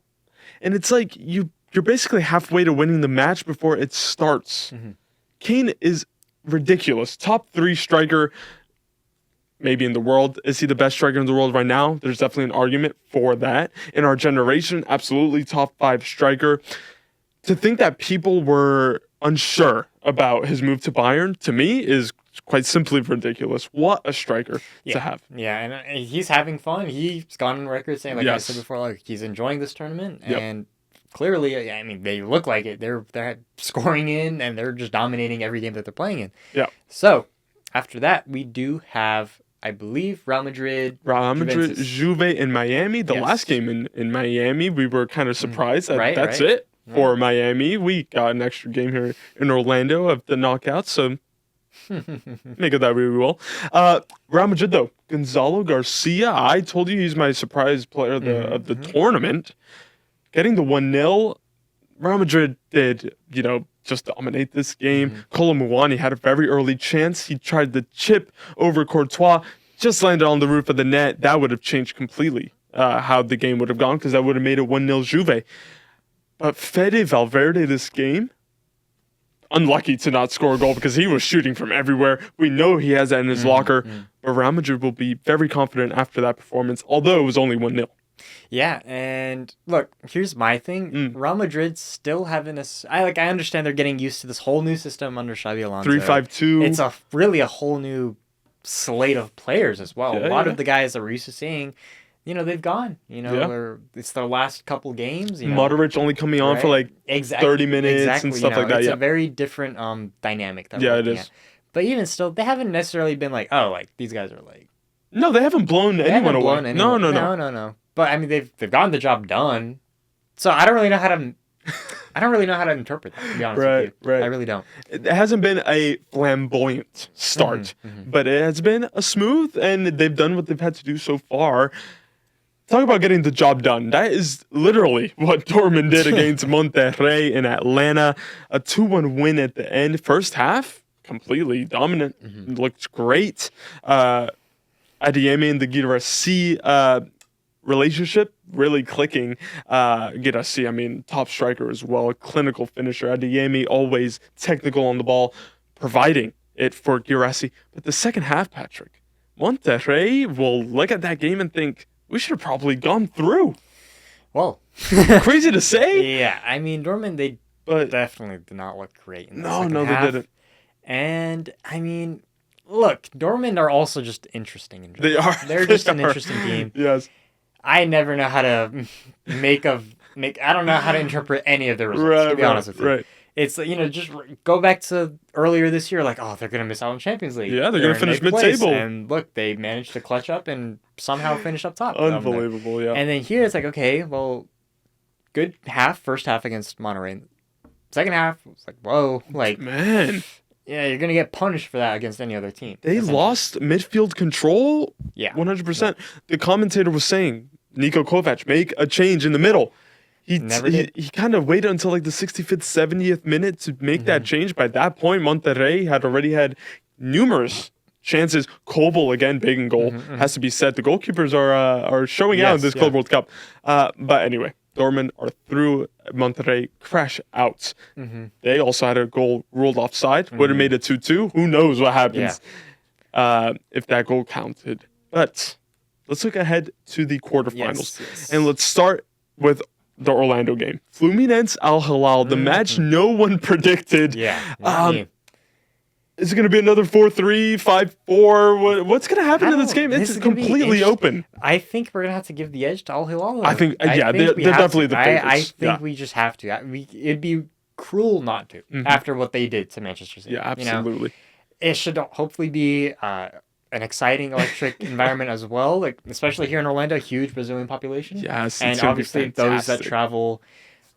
and it's like you're basically halfway to winning the match before it starts. Kane is ridiculous. Top 3 striker, maybe in the world. Is he the best striker in the world right now? There's definitely an argument for that. In our generation, absolutely top 5 striker. To think that people were unsure about his move to Bayern, to me, is quite simply ridiculous. What a striker to have. Yeah, and he's having fun. He's gone on record saying, like I said before, he's enjoying this tournament. And clearly, I mean, they look like it. They're scoring in, and they're just dominating every game that they're playing in. Yeah. So, after that, we do have, I believe, Real Madrid, Juve in Miami. The last game in Miami, we were kind of surprised that that's it for Miami. We got an extra game here in Orlando of the knockouts, so make it that really well. Real Madrid, though, Gonzalo Garcia, I told you he's my surprise player of the tournament. Getting the 1-0, Real Madrid did, just dominate this game. Kolo Muani had a very early chance. He tried the chip over Courtois, just landed on the roof of the net. That would have changed completely how the game would have gone, because that would have made it 1-0 Juve. But Fede Valverde this game, unlucky to not score a goal because he was shooting from everywhere. We know he has that in his locker. But Real Madrid will be very confident after that performance, although it was only 1-0. Yeah, and look, here's my thing. Real Madrid still having I understand they're getting used to this whole new system under Xabi Alonso. 3-5-2. It's really a whole new slate of players as well. A lot of the guys that we're used to seeing, they've gone. It's their last couple games. Modric only coming on for 30 minutes and stuff like that. It's a very different dynamic. That it is. But even still, they haven't necessarily been these guys are No, they haven't blown anyone away. No. But I mean, they've gotten the job done. So I don't really know how to interpret that, to be honest with you. Right. I really don't. It hasn't been a flamboyant start, but it has been a smooth, and they've done what they've had to do so far. Talk about getting the job done. That is literally what Dortmund did against Monterrey in Atlanta. A 2-1 win at the end. First half, completely dominant. Looked great. Adeyemi and the Guirassy relationship really clicking. Guirassy, I mean, top striker as well, a clinical finisher. Adeyemi always technical on the ball, providing it for Guirassy. But the second half, Patrick, Monterrey will look at that game and think, we should have probably gone through. Well, crazy to say. Yeah, I mean, Dortmund, they definitely did not look great in the second half. They didn't. And, I mean, look, Dortmund are also just interesting. In they are. They're just an interesting team. Yes. I never know how to I don't know how to interpret any of the results, to be honest with you. Right. It's, just go back to earlier this year, they're going to miss out on Champions League. Yeah, they're going to finish mid-table. And look, they managed to clutch up and somehow finish up top. Unbelievable, yeah. And then here it's okay, well, good first half against Monterrey. Second half, it's whoa. Man. Yeah, you're going to get punished for that against any other team. They lost midfield control? Yeah. 100%. Yeah. The commentator was saying, Niko Kovac, make a change in the middle. He kind of waited until the 65th, 70th minute to make that change. By that point, Monterrey had already had numerous chances. Kobel, again, big in goal, has to be said. The goalkeepers are showing out in this Club World Cup. But anyway, Dortmund are through. Monterrey crash out. They also had a goal ruled offside. Would have made it 2-2. Who knows what happens if that goal counted. But let's look ahead to the quarterfinals. Yes. And let's start with the Orlando game. Fluminense Al Hilal, the match no one predicted. Yeah. Is it going to be another 4-3, 5-4? What's going to happen in this game? It's completely open. I think we're going to have to give the edge to Al Hilal. I think they're definitely the favorites. I think we just have to. It'd be cruel not to after what they did to Manchester City. Yeah, absolutely. It should hopefully be an exciting electric environment as well, especially here in Orlando, huge Brazilian population. Yes, and obviously those that travel,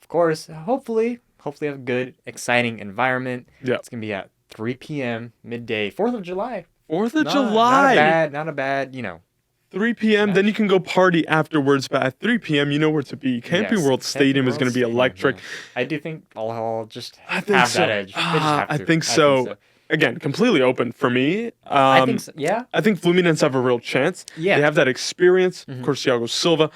of course, hopefully have a good, exciting environment. Yeah, it's gonna be at 3 p.m. midday, 4th of July. 4th of July. Not a bad. 3 p.m. Then you can go party afterwards, but at 3 p.m. you know where to be. Camping World Stadium is going to be electric. Yeah. I do think I'll just have that edge. I think so. Again, completely open for me. I think so. Yeah. I think Fluminense have a real chance. Yeah. They have that experience. Of course, Thiago Silva,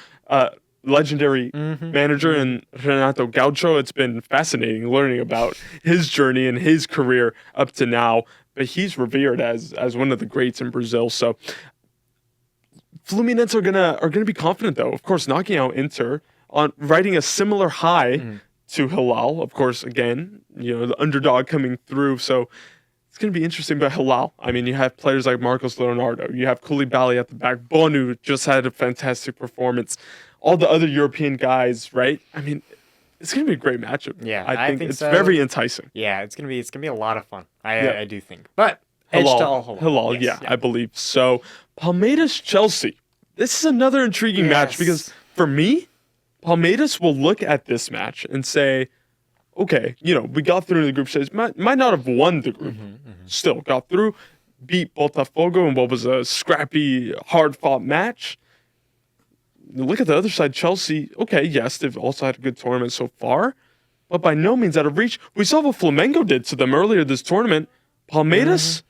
legendary manager, and Renato Gaucho. It's been fascinating learning about his journey and his career up to now. But he's revered as one of the greats in Brazil. So Fluminense are gonna be confident, though. Of course, knocking out Inter on riding a similar high to Hilal. Of course, again, the underdog coming through. So it's going to be interesting about Hilal. I mean, you have players like Marcos Leonardo. You have Koulibaly at the back. Bonu just had a fantastic performance. All the other European guys, right? I mean, it's going to be a great matchup. Yeah, I think it's very enticing. Yeah, it's going to be a lot of fun. I do think. But edge to all Hilal, yes, I believe so. Palmeiras Chelsea. This is another intriguing match because for me, Palmeiras will look at this match and say, okay, we got through the group stage. Might not have won the group. Still got through, beat Botafogo in what was a scrappy, hard-fought match. Look at the other side, Chelsea. Okay, yes, they've also had a good tournament so far, but by no means out of reach. We saw what Flamengo did to them earlier this tournament. Palmeiras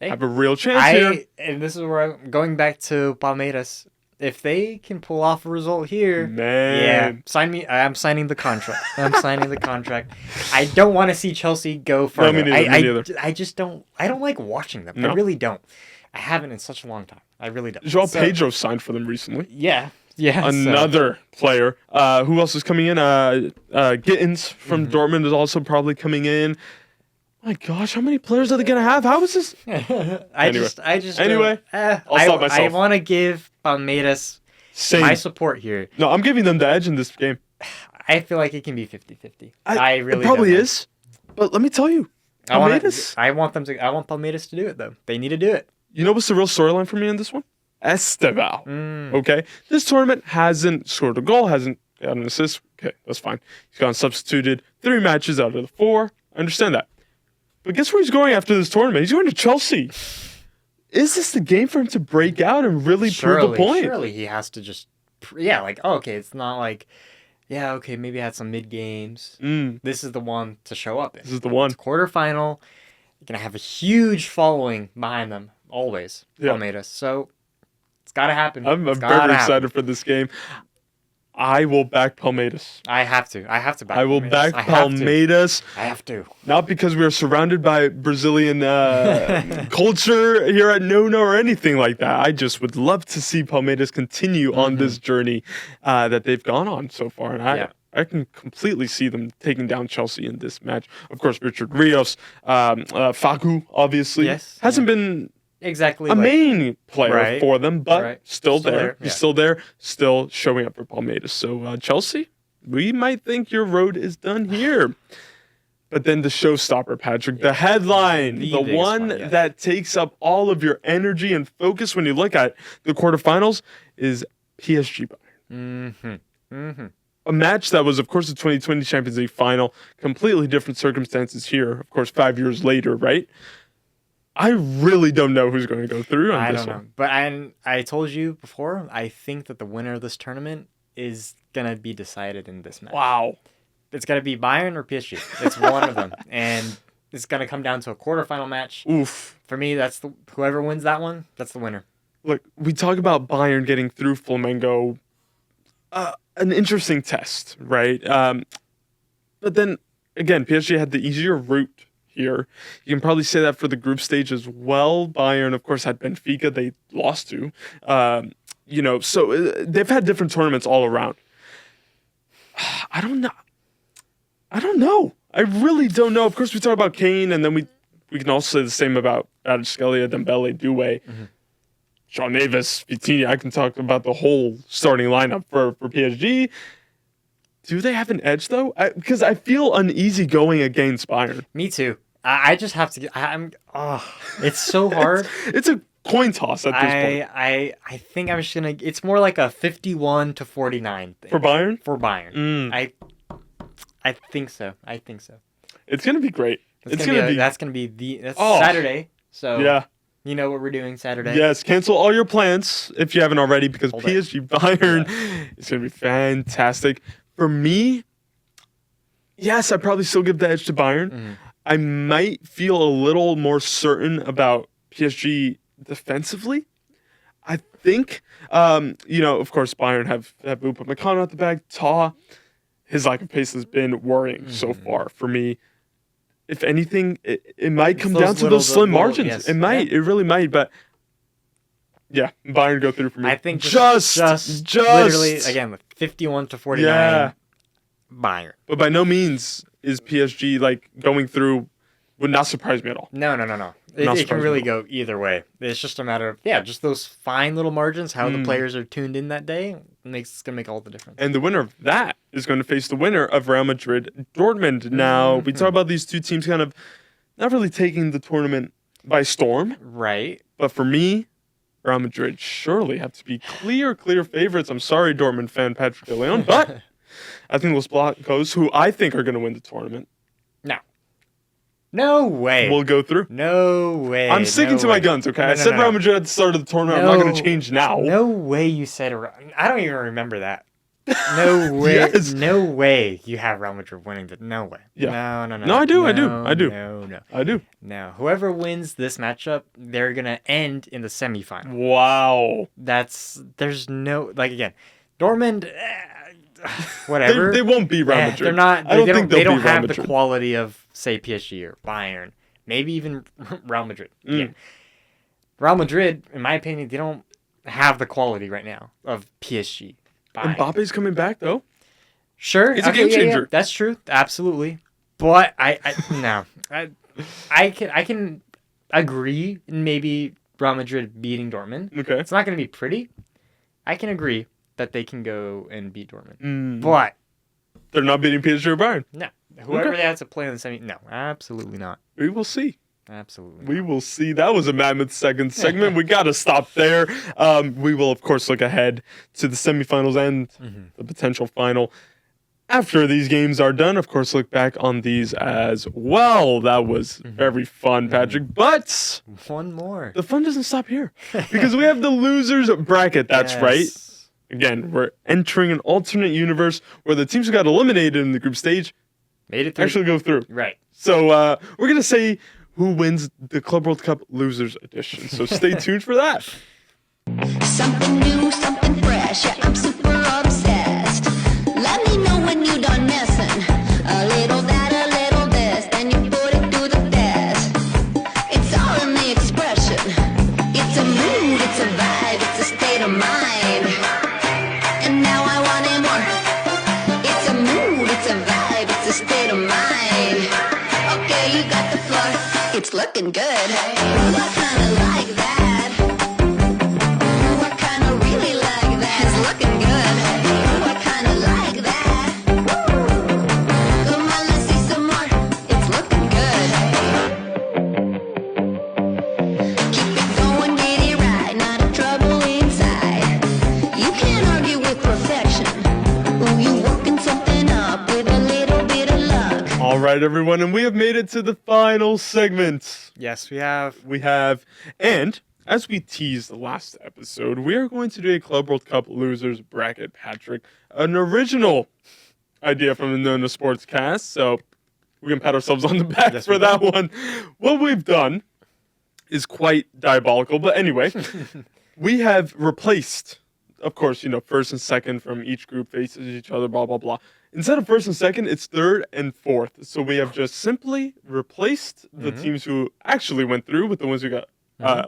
have a real chance here. And this is where I'm going back to Palmeiras. if they can pull off a result here, man, sign me. I'm signing the contract. I don't want to see Chelsea go further. No, me neither. I just don't. I don't like watching them. No. I really don't. I haven't in such a long time. I really don't. Joao Pedro signed for them recently. Yeah. Another player. Who else is coming in? Gittins from Dortmund is also probably coming in. My gosh, how many players are they gonna have? How is this? I just Anyway, I'll stop myself. I want to give Palmeiras my support here. No, I'm giving them the edge in this game. I feel like it can be 50-50. I really it probably don't know. is. But let me tell you, I want Palmeiras to do it though. They need to do it. You know what's the real storyline for me in this one? Esteval. Okay, this tournament hasn't scored a goal, hasn't got an assist. Okay, that's fine. He's gotten substituted 3 matches out of the 4. I understand that. But guess where he's going after this tournament? He's going to Chelsea. Is this the game for him to break out and really prove a point? Surely he has to just, okay, it's not like, maybe I had some mid games. This is the one to show up in. This is the one. It's quarterfinal. You're going to have a huge following behind them, always, Palmeiras. So it's got to happen. I'm very excited for this game. I will back Palmeiras. I have to back I will Palmeiras. back Palmeiras. I have to. Not because we are surrounded by Brazilian culture here at NONA or anything like that. I just would love to see Palmeiras continue on this journey that they've gone on so far. And I can completely see them taking down Chelsea in this match. Of course, Richard Rios, Facu, obviously, hasn't been exactly a main player for them, but still there. Yeah. He's still there, still showing up for Palmeiras. So Chelsea, we might think your road is done here. But then the showstopper, Patrick, the headline, the one that takes up all of your energy and focus when you look at the quarterfinals is PSG Bayern. A match that was, of course, the 2020 Champions League final. Completely different circumstances here, of course, 5 years later, right? I really don't know who's going to go through on this one. I don't know. But I told you before, I think that the winner of this tournament is going to be decided in this match. Wow. It's going to be Bayern or PSG. It's one of them. And it's going to come down to a quarterfinal match. Oof. For me, whoever wins that one, that's the winner. Look, we talk about Bayern getting through Flamengo. An interesting test, right? But then, again, PSG had the easier route here. You can probably say that for the group stage as well. Bayern, of course, had Benfica they lost to. So they've had different tournaments all around. I don't know. I really don't know. Of course, we talk about Kane, and then we can also say the same about Kvaratskhelia, Dembele, Doué, Sean Davis, Vitinha. I can talk about the whole starting lineup for PSG. Do they have an edge, though? Because I feel uneasy going against Bayern. Me too. I just have to. It's so hard. It's a coin toss at this point. I think I'm just gonna. It's more like a 51-49 thing for Bayern. For Bayern, I think so. It's gonna be great. That's gonna be Saturday. So yeah. You know what we're doing Saturday. Yes, cancel all your plans if you haven't already because PSG Bayern is going to be fantastic. For me, yes, I'd probably still give the edge to Bayern. I might feel a little more certain about PSG defensively. I think, of course, Bayern have Upamecano at the back. Taha, his lack of pace has been worrying so far for me. If anything, it might come down to those slim margins. Yes. It might. Yeah. It really might. But, yeah, Bayern go through for me. I think just literally, again, 51-49, yeah. Bayern. But by no means is PSG, going through, would not surprise me at all. No. It can really go either way. It's just a matter of, just those fine little margins, how the players are tuned in that day, it's going to make all the difference. And the winner of that is going to face the winner of Real Madrid Dortmund. Now, we talk about these two teams kind of not really taking the tournament by storm. Right. But for me, Real Madrid surely have to be clear favorites. I'm sorry, Dortmund fan Patrick Deleon, but I think Los Blancos, who I think are going to win the tournament. No way. We'll go through. No way. I'm sticking to my guns, okay? I said Real Madrid at the start of the tournament. I'm not going to change now. No way you said I don't even remember that. No way. Yes. No way you have Real Madrid winning that. No way. Yeah. No. No, I do. No. Whoever wins this matchup, they're going to end in the semifinal. Wow. There's no, like, again, Dortmund, whatever. They won't be Real Madrid. They're not, they don't have the Madrid. quality of, say, PSG or Bayern. Maybe even Real Madrid. Yeah. Real Madrid, in my opinion, they don't have the quality right now of PSG. Mbappe's coming back though. Sure, it's a game changer. Yeah. That's true, absolutely. But I can agree in maybe Real Madrid beating Dortmund. Okay, it's not going to be pretty. I can agree that they can go and beat Dortmund, but they're not beating PSG or Bayern. No, whoever they have to play in the semi. No, absolutely not. We will see. Absolutely. We will see. That was a mammoth second segment. We got to stop there. We will, of course, look ahead to the semifinals and the potential final. After these games are done, of course, look back on these as well. That was very fun, Patrick. But one more. The fun doesn't stop here because we have the losers bracket. That's right. Again, we're entering an alternate universe where the teams who got eliminated in the group stage made it through. Actually go through. Right. So we're going to say who wins the Club World Cup Losers Edition. So stay tuned for that. Something new, something fresh. Yeah, I'm super obsessed. Let me know when you done messing. A little that, a little this, then you put it to the test. It's all in the expression. It's a mood, it's a vibe, it's a state of mind. And now I want it more. It's a mood, it's a vibe, it's a state of mind. Okay, you got the floor. It's looking good. I kinda like that. I kinda really like that. It's looking good. I kinda like that. Come on, let's see some more. It's looking good. Keep it going, get it right. Not a trouble inside. You can't argue with perfection. Ooh, you working something up with a little bit of luck. All right, everyone, and we have made it to the final segment. Yes, we have. And as we teased the last episode, we are going to do a Club World Cup Losers Bracket, Patrick. An original idea from the NONA Sports Cast, so we can pat ourselves on the back for that one. What we've done is quite diabolical, but anyway, we have replaced, of course, first and second from each group faces each other, blah, blah, blah. Instead of first and second, it's third and fourth. So we have just simply replaced the teams who actually went through with the ones who got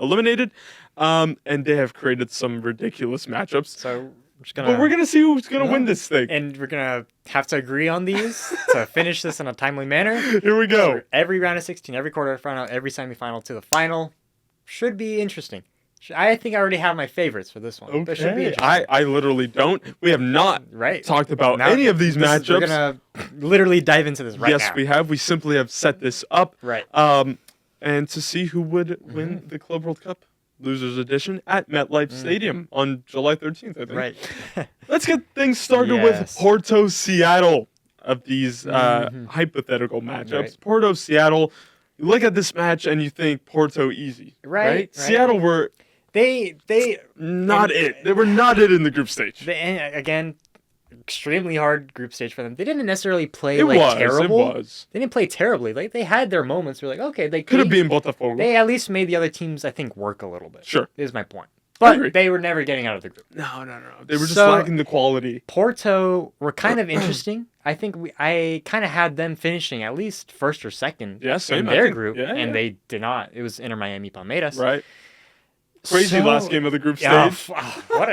eliminated. And they have created some ridiculous matchups. So we're going to see who's going to win this thing. And we're going to have to agree on these to finish this in a timely manner. Here we go. For every round of 16, every quarterfinal, every semifinal to the final. Should be interesting. I think I already have my favorites for this one. Okay. But should be interesting. I literally don't. We have not talked about any of these matchups. We're going to literally dive into this right now. Yes, we have. We simply have set this up. Right. And to see who would win the Club World Cup Losers Edition at MetLife Stadium on July 13th, I think. Right. Let's get things started with Porto-Seattle of these hypothetical matchups. Right. Porto-Seattle, you look at this match and you think Porto easy. Right. Seattle were... They not it. They were not it in the group stage. Again, extremely hard group stage for them. They didn't necessarily play It terrible. was. They didn't play terribly. Like they had their moments where okay, they could have been Botafogo. They at least made the other teams, I think, work a little bit. Sure. Is my point. But they were never getting out of the group. No. They were just lacking the quality. Porto were kind of interesting. I think I kind of had them finishing at least first or second in their group, and they did not. It was Inter Miami Palmeiras. Right. Crazy last game of the group stage. What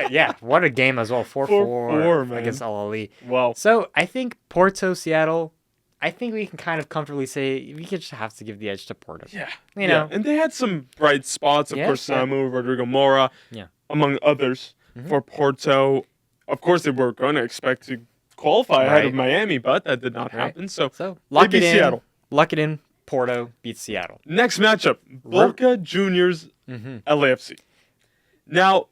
a game as well. 4-4 against Al Ahly. Wow. So I think Porto, Seattle, I think we can kind of comfortably say we just have to give the edge to Porto. Yeah. You know. And they had some bright spots. Of course, Samu, Rodrigo Mora, among others for Porto. Of course, they were going to expect to qualify ahead of Miami, but that did not happen. So lock it in. Seattle. Lock it in. Porto beats Seattle. Next matchup, Boca Juniors, LAFC. Now,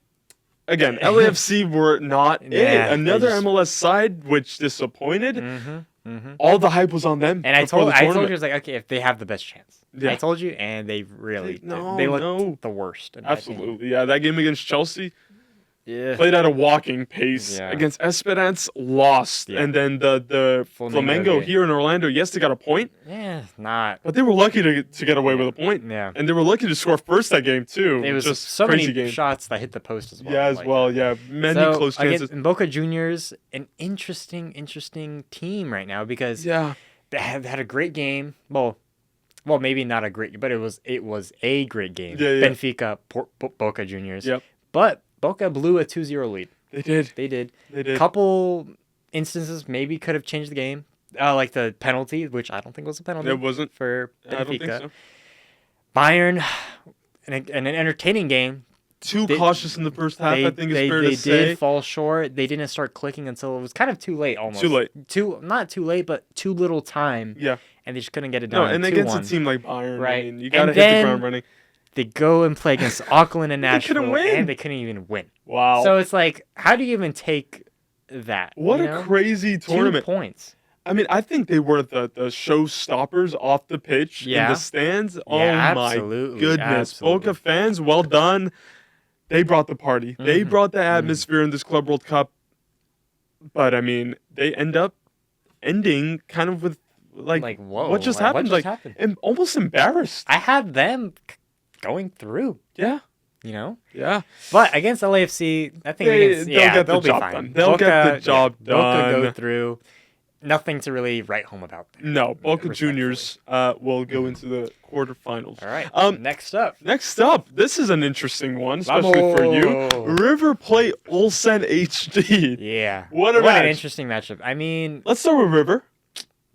again, LAFC were not it. Another MLS side, which disappointed. All the hype was on them. And I told you, it was like, okay, if they have the best chance. I told you, and they really they looked the worst. Absolutely. Yeah, that game against Chelsea, played at a walking pace against Esperance, lost, and then the Flamengo here in Orlando, yes, they got a point. Yeah, not. But they were lucky to get away with a point. Yeah, and they were lucky to score first that game too. It was just so crazy many game. shots that hit the post as well. Yeah, as well. Yeah, many close chances. In Boca Juniors, an interesting team right now because they had a great game. Well, maybe not a great, but it was a great game. Benfica, Boca Juniors. Yep. But Boca blew a 2-0 lead. They did. They did. Couple instances maybe could have changed the game. Like the penalty, which I don't think was a penalty. It wasn't for Benfica. I don't think so. Bayern, an entertaining game. Too cautious in the first half, I think it's fair to say. They did fall short. They didn't start clicking until it was kind of too late almost. Too late. Not too late, but too little time. Yeah. And they just couldn't get it done. No, and against a team like Bayern, right? I mean, you got to hit the ground running. They go and play against Auckland and Nashville. They couldn't win. And they couldn't even win. Wow. So it's like, how do you even take that? What a crazy tournament. 2 points. I mean, I think they were the showstoppers off the pitch in the stands. Yeah, oh, my absolutely. goodness. Absolutely. Boca fans, well done. They brought the party. They brought the atmosphere in this Club World Cup. But, I mean, they end up ending kind of with, whoa, what just happened? What just happened? I'm almost embarrassed. I had them going through. Yeah. You know? Yeah. But against LAFC, I think they'll be fine. They'll get the job done. Boca go through. Nothing to really write home about. No, Boca Juniors will go into the quarterfinals. All right. Next up, this is an interesting one, especially for you. River Plate Ulsan HD. Yeah. What an interesting matchup. I mean, let's start with River.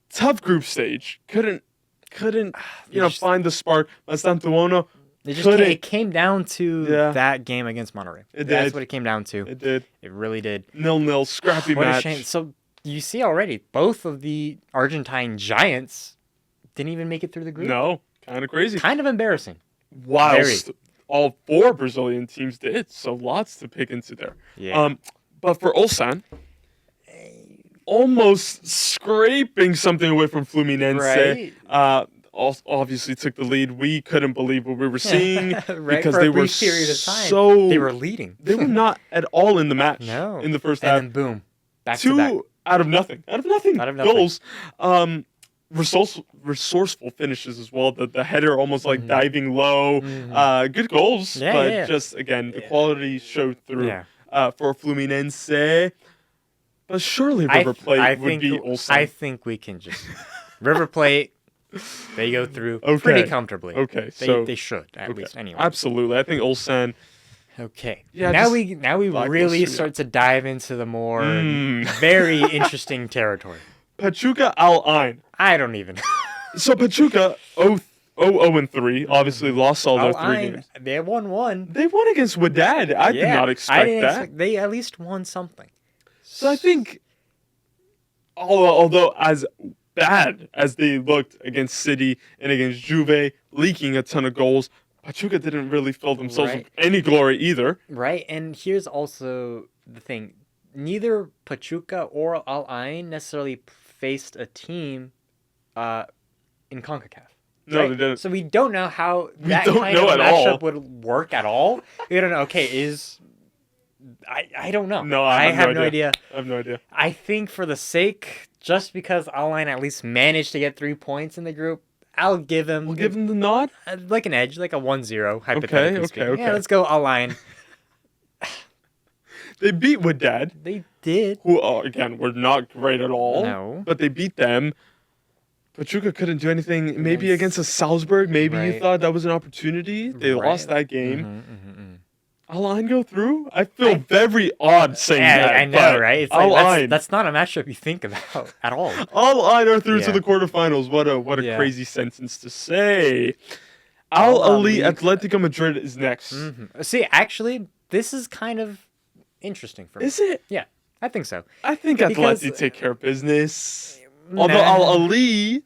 Tough group stage. Couldn't find the spark. It came down to that game against Monterrey. That's what it came down to. It did. It really did. 0-0, scrappy what match. A shame. So you see already, both of the Argentine giants didn't even make it through the group. No, kind of crazy. Kind of embarrassing. Whilst all 4 Brazilian teams did, so lots to pick into there. Yeah. But for Ulsan, almost scraping something away from Fluminense. Right. Obviously took the lead. We couldn't believe what we were seeing because for they a were brief period of time, so they were leading. They were not at all in the match. No. In the first half. And then boom, back 2 to back. out of nothing goals. Resourceful finishes as well. The header almost like diving low. Good goals, just again the quality showed through for Fluminense. But surely River Plate would be Ulsan. I think we can just River Plate. They go through pretty comfortably. Okay, they should at least anyway. Absolutely, I think Ulsan. Okay. Yeah. Now we really start to dive into the more very interesting territory. Pachuca Al Ain. I don't even. So Pachuca 0-3. Obviously lost all their 3 games. They won 1. They won against Wadad. I did not expect that. They at least won something. So I think, although as bad as they looked against City and against Juve, leaking a ton of goals, Pachuca didn't really fill themselves with any glory either. Right, and here's also the thing. Neither Pachuca or Al Ain necessarily faced a team in CONCACAF. No, right? they didn't. So we don't know how that kind of matchup would work at all. We don't know. Okay, I don't know. No, I have no idea. I have no idea. I think for the sake, just because Al Ain at least managed to get 3 points in the group, I'll give him... We'll give him the nod? Like an edge, like a 1-0, hypothetically speaking. Okay. Yeah, let's go Al Ain. They beat Wadad. They did. Who, again, were not great at all. No. But they beat them. Pachuca couldn't do anything. Maybe against a Salzburg. Maybe you thought that was an opportunity. They lost that game. Al Ain go through? I feel very odd saying that. I know, right? It's like, that's not a matchup you think about at all. Al Ain are through to the quarterfinals. What a crazy sentence to say. Al Ahly Atletico Madrid is next. See, actually, this is kind of interesting for me. Is it? Yeah, I think so. I think Atleti take care of business. Although Al Ahly,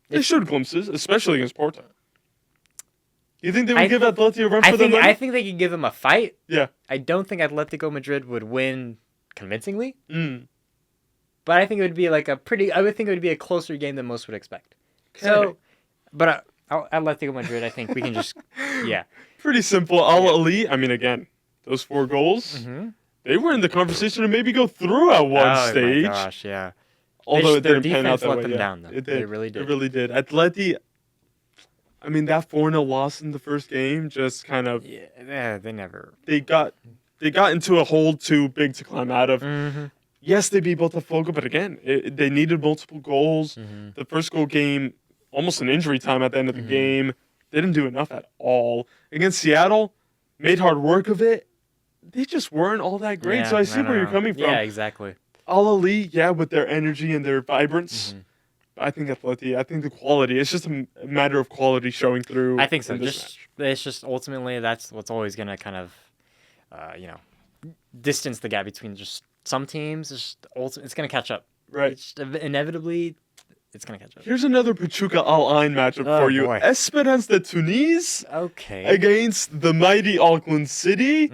they showed glimpses, especially against Porto. You think they would give Atleti a run for their money? I think they could give them a fight. Yeah. I don't think Atletico Madrid would win convincingly. But I think it would be I would think it would be a closer game than most would expect. Okay. So, but Atletico Madrid, I think we can just, Pretty simple. Al Ahly, I mean, again, those 4 goals, they were in the conversation to maybe go through at one stage. Oh my gosh, yeah. Although it their didn't pan out defense that let way. them Yeah. down, though. It did. They really did. It really did. Atleti, I mean, that 4-0 loss in the first game just kind of... Yeah, they never... They got into a hole too big to climb out of. Yes, they beat Botafogo, but again, they needed multiple goals. The first goal game, almost an injury time at the end of the game. They didn't do enough at all. Against Seattle, made hard work of it. They just weren't all that great. Yeah, so I see where you're coming from. Yeah, exactly. Al-Ali, with their energy and their vibrance. I think Atleti, I think the quality. It's just a matter of quality showing through. I think so. Match. It's just ultimately that's what's always gonna kind of, distance the gap between just some teams. It's gonna catch up. Right. It's just inevitably, it's gonna catch up. Here's another Pachuca Al-Ain matchup for you. Boy. Esperance de Tunis against the mighty Auckland City.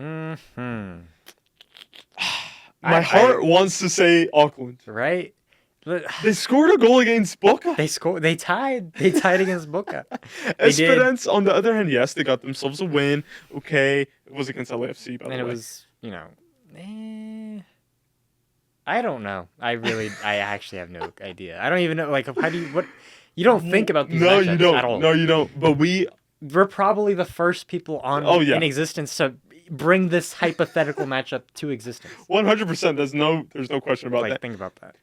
My heart wants to say Auckland. Right? But They scored a goal against Boca. They tied against Boca. Esperance, on the other hand, yes, they got themselves a win. Okay, it was against LAFC, by the way. And it was, I don't know. I actually have no idea. I don't even know, you don't think about these No, matchups you don't. at all. No, you don't. But We're probably the first people in existence to bring this hypothetical matchup to existence. 100%. There's no question about that. Think about that.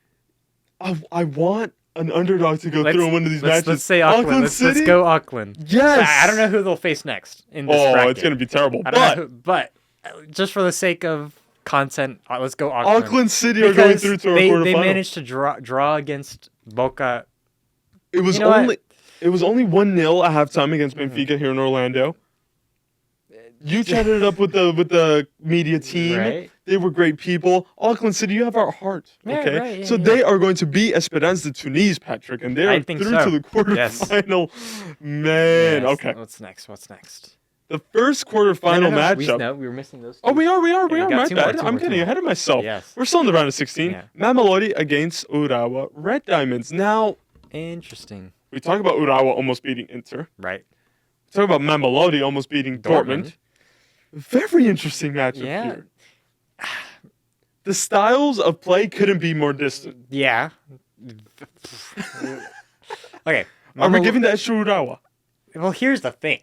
I want an underdog to go through in one of these matches. Let's say Auckland. Let's go Auckland. Yes. I don't know who they'll face next in this bracket. It's going to be terrible. I don't know but just for the sake of content, let's go Auckland. Auckland City are going through to a quarterfinal. They managed to draw against Boca. It was only 1-0 at halftime against Benfica here in Orlando. You chatted it up with the media team. Right. They were great people. Auckland City, you have our heart. Okay, right, yeah, so they are going to beat Esperance de Tunis, Patrick, and they are through to the quarterfinal. Man, Yes. okay. What's next? The first quarterfinal matchup. We were missing those two. Oh, we are. got My two more, bad. two I'm more, getting two more. ahead of myself. Yes. We're still in the round of 16. Yeah. Mamelodi against Urawa Red Diamonds. Now, Interesting. we talk about Urawa almost beating Inter. Right. We talk about Mamelodi almost beating Dortmund. Very interesting matchup here. The styles of play couldn't be more distant. Yeah. Okay. Are we giving that to Urawa? Well, here's the thing.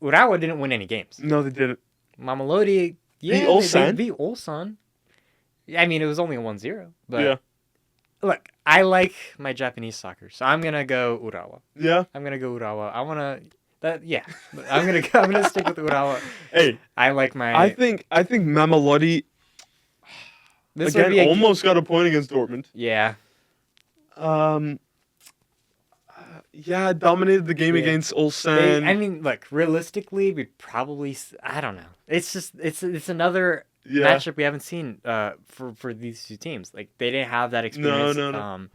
Urawa didn't win any games. No, they didn't. Mamelodi, Beat Ulsan. they beat Ulsan. I mean, it was only a 1-0. But Yeah. look, I like my Japanese soccer, so I'm gonna go Urawa. Yeah. I'm gonna go Urawa. I'm gonna stick with Urawa. Hey, I like my. I think Mamelodi This would again be almost got a point against Dortmund. Yeah. Yeah, dominated the game against Ulsan. Look, realistically, we'd probably. I don't know. It's just it's another matchup we haven't seen for these two teams. Like they didn't have that experience. No.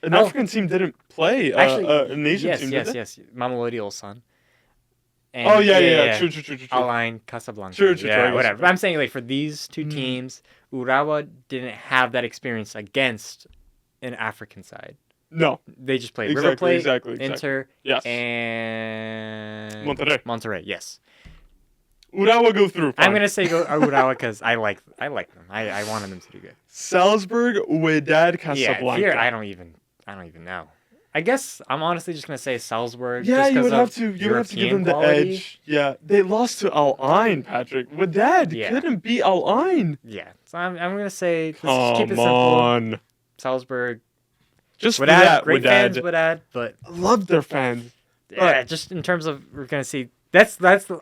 An African team didn't play. Actually, an Asian team. Yes. Mamelodi Ulsan. And, True. Al-Ain, Casablanca. True, Yeah, whatever. But I'm saying, like, for these two teams, Urawa didn't have that experience against an African side. No. They just played River Plate, exactly. Inter, Yes. and Monterrey, yes. Urawa go through. Fine. I'm going to say go Urawa because I like them. I wanted them to do good. Salzburg, Wydad, Casablanca. Yeah, here, I don't even know. I guess I'm honestly just gonna say Salzburg. Yeah, just you would have to. European You would have to give them the quality. edge. Yeah, they lost to Al-Ain, Patrick. Wydad couldn't beat Al-Ain. Yeah, so I'm gonna say let's Come keep it simple. on. Salzburg. Just Wydad, for that, great Wydad. fans, Wydad, but I love their fans. yeah, just in terms of we're gonna see. That's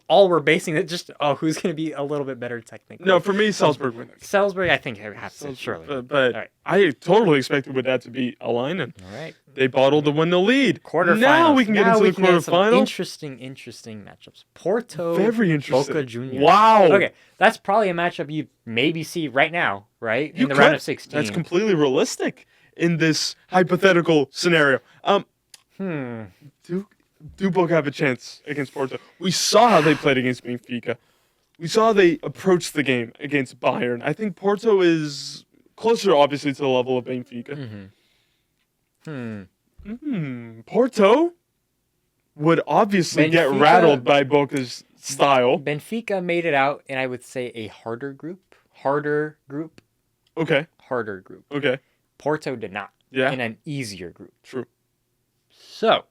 all we're basing it. Just who's gonna be a little bit better technically. No, for me, Salzburg wins. Salzburg, I think I have to surely. But All right. I totally expected Wydad to beat Al-Ain, and All right. they bottled the 1-0 lead. Quarterfinals. Now we can get into the quarterfinals. Interesting matchups. Porto, Very interesting. Boca Juniors. Wow. Okay, that's probably a matchup you maybe see right now, right? You In the could. round of 16. That's completely realistic in this hypothetical scenario. Do Boca have a chance against Porto? We saw how they played against Benfica. We saw how they approached the game against Bayern. I think Porto is closer, obviously, to the level of Benfica. Porto would obviously get Benfica- rattled by Boca's style. Benfica made it out, and I would say a harder group. Okay. Harder group. Okay. Porto did not. Yeah. In an easier group. True. So,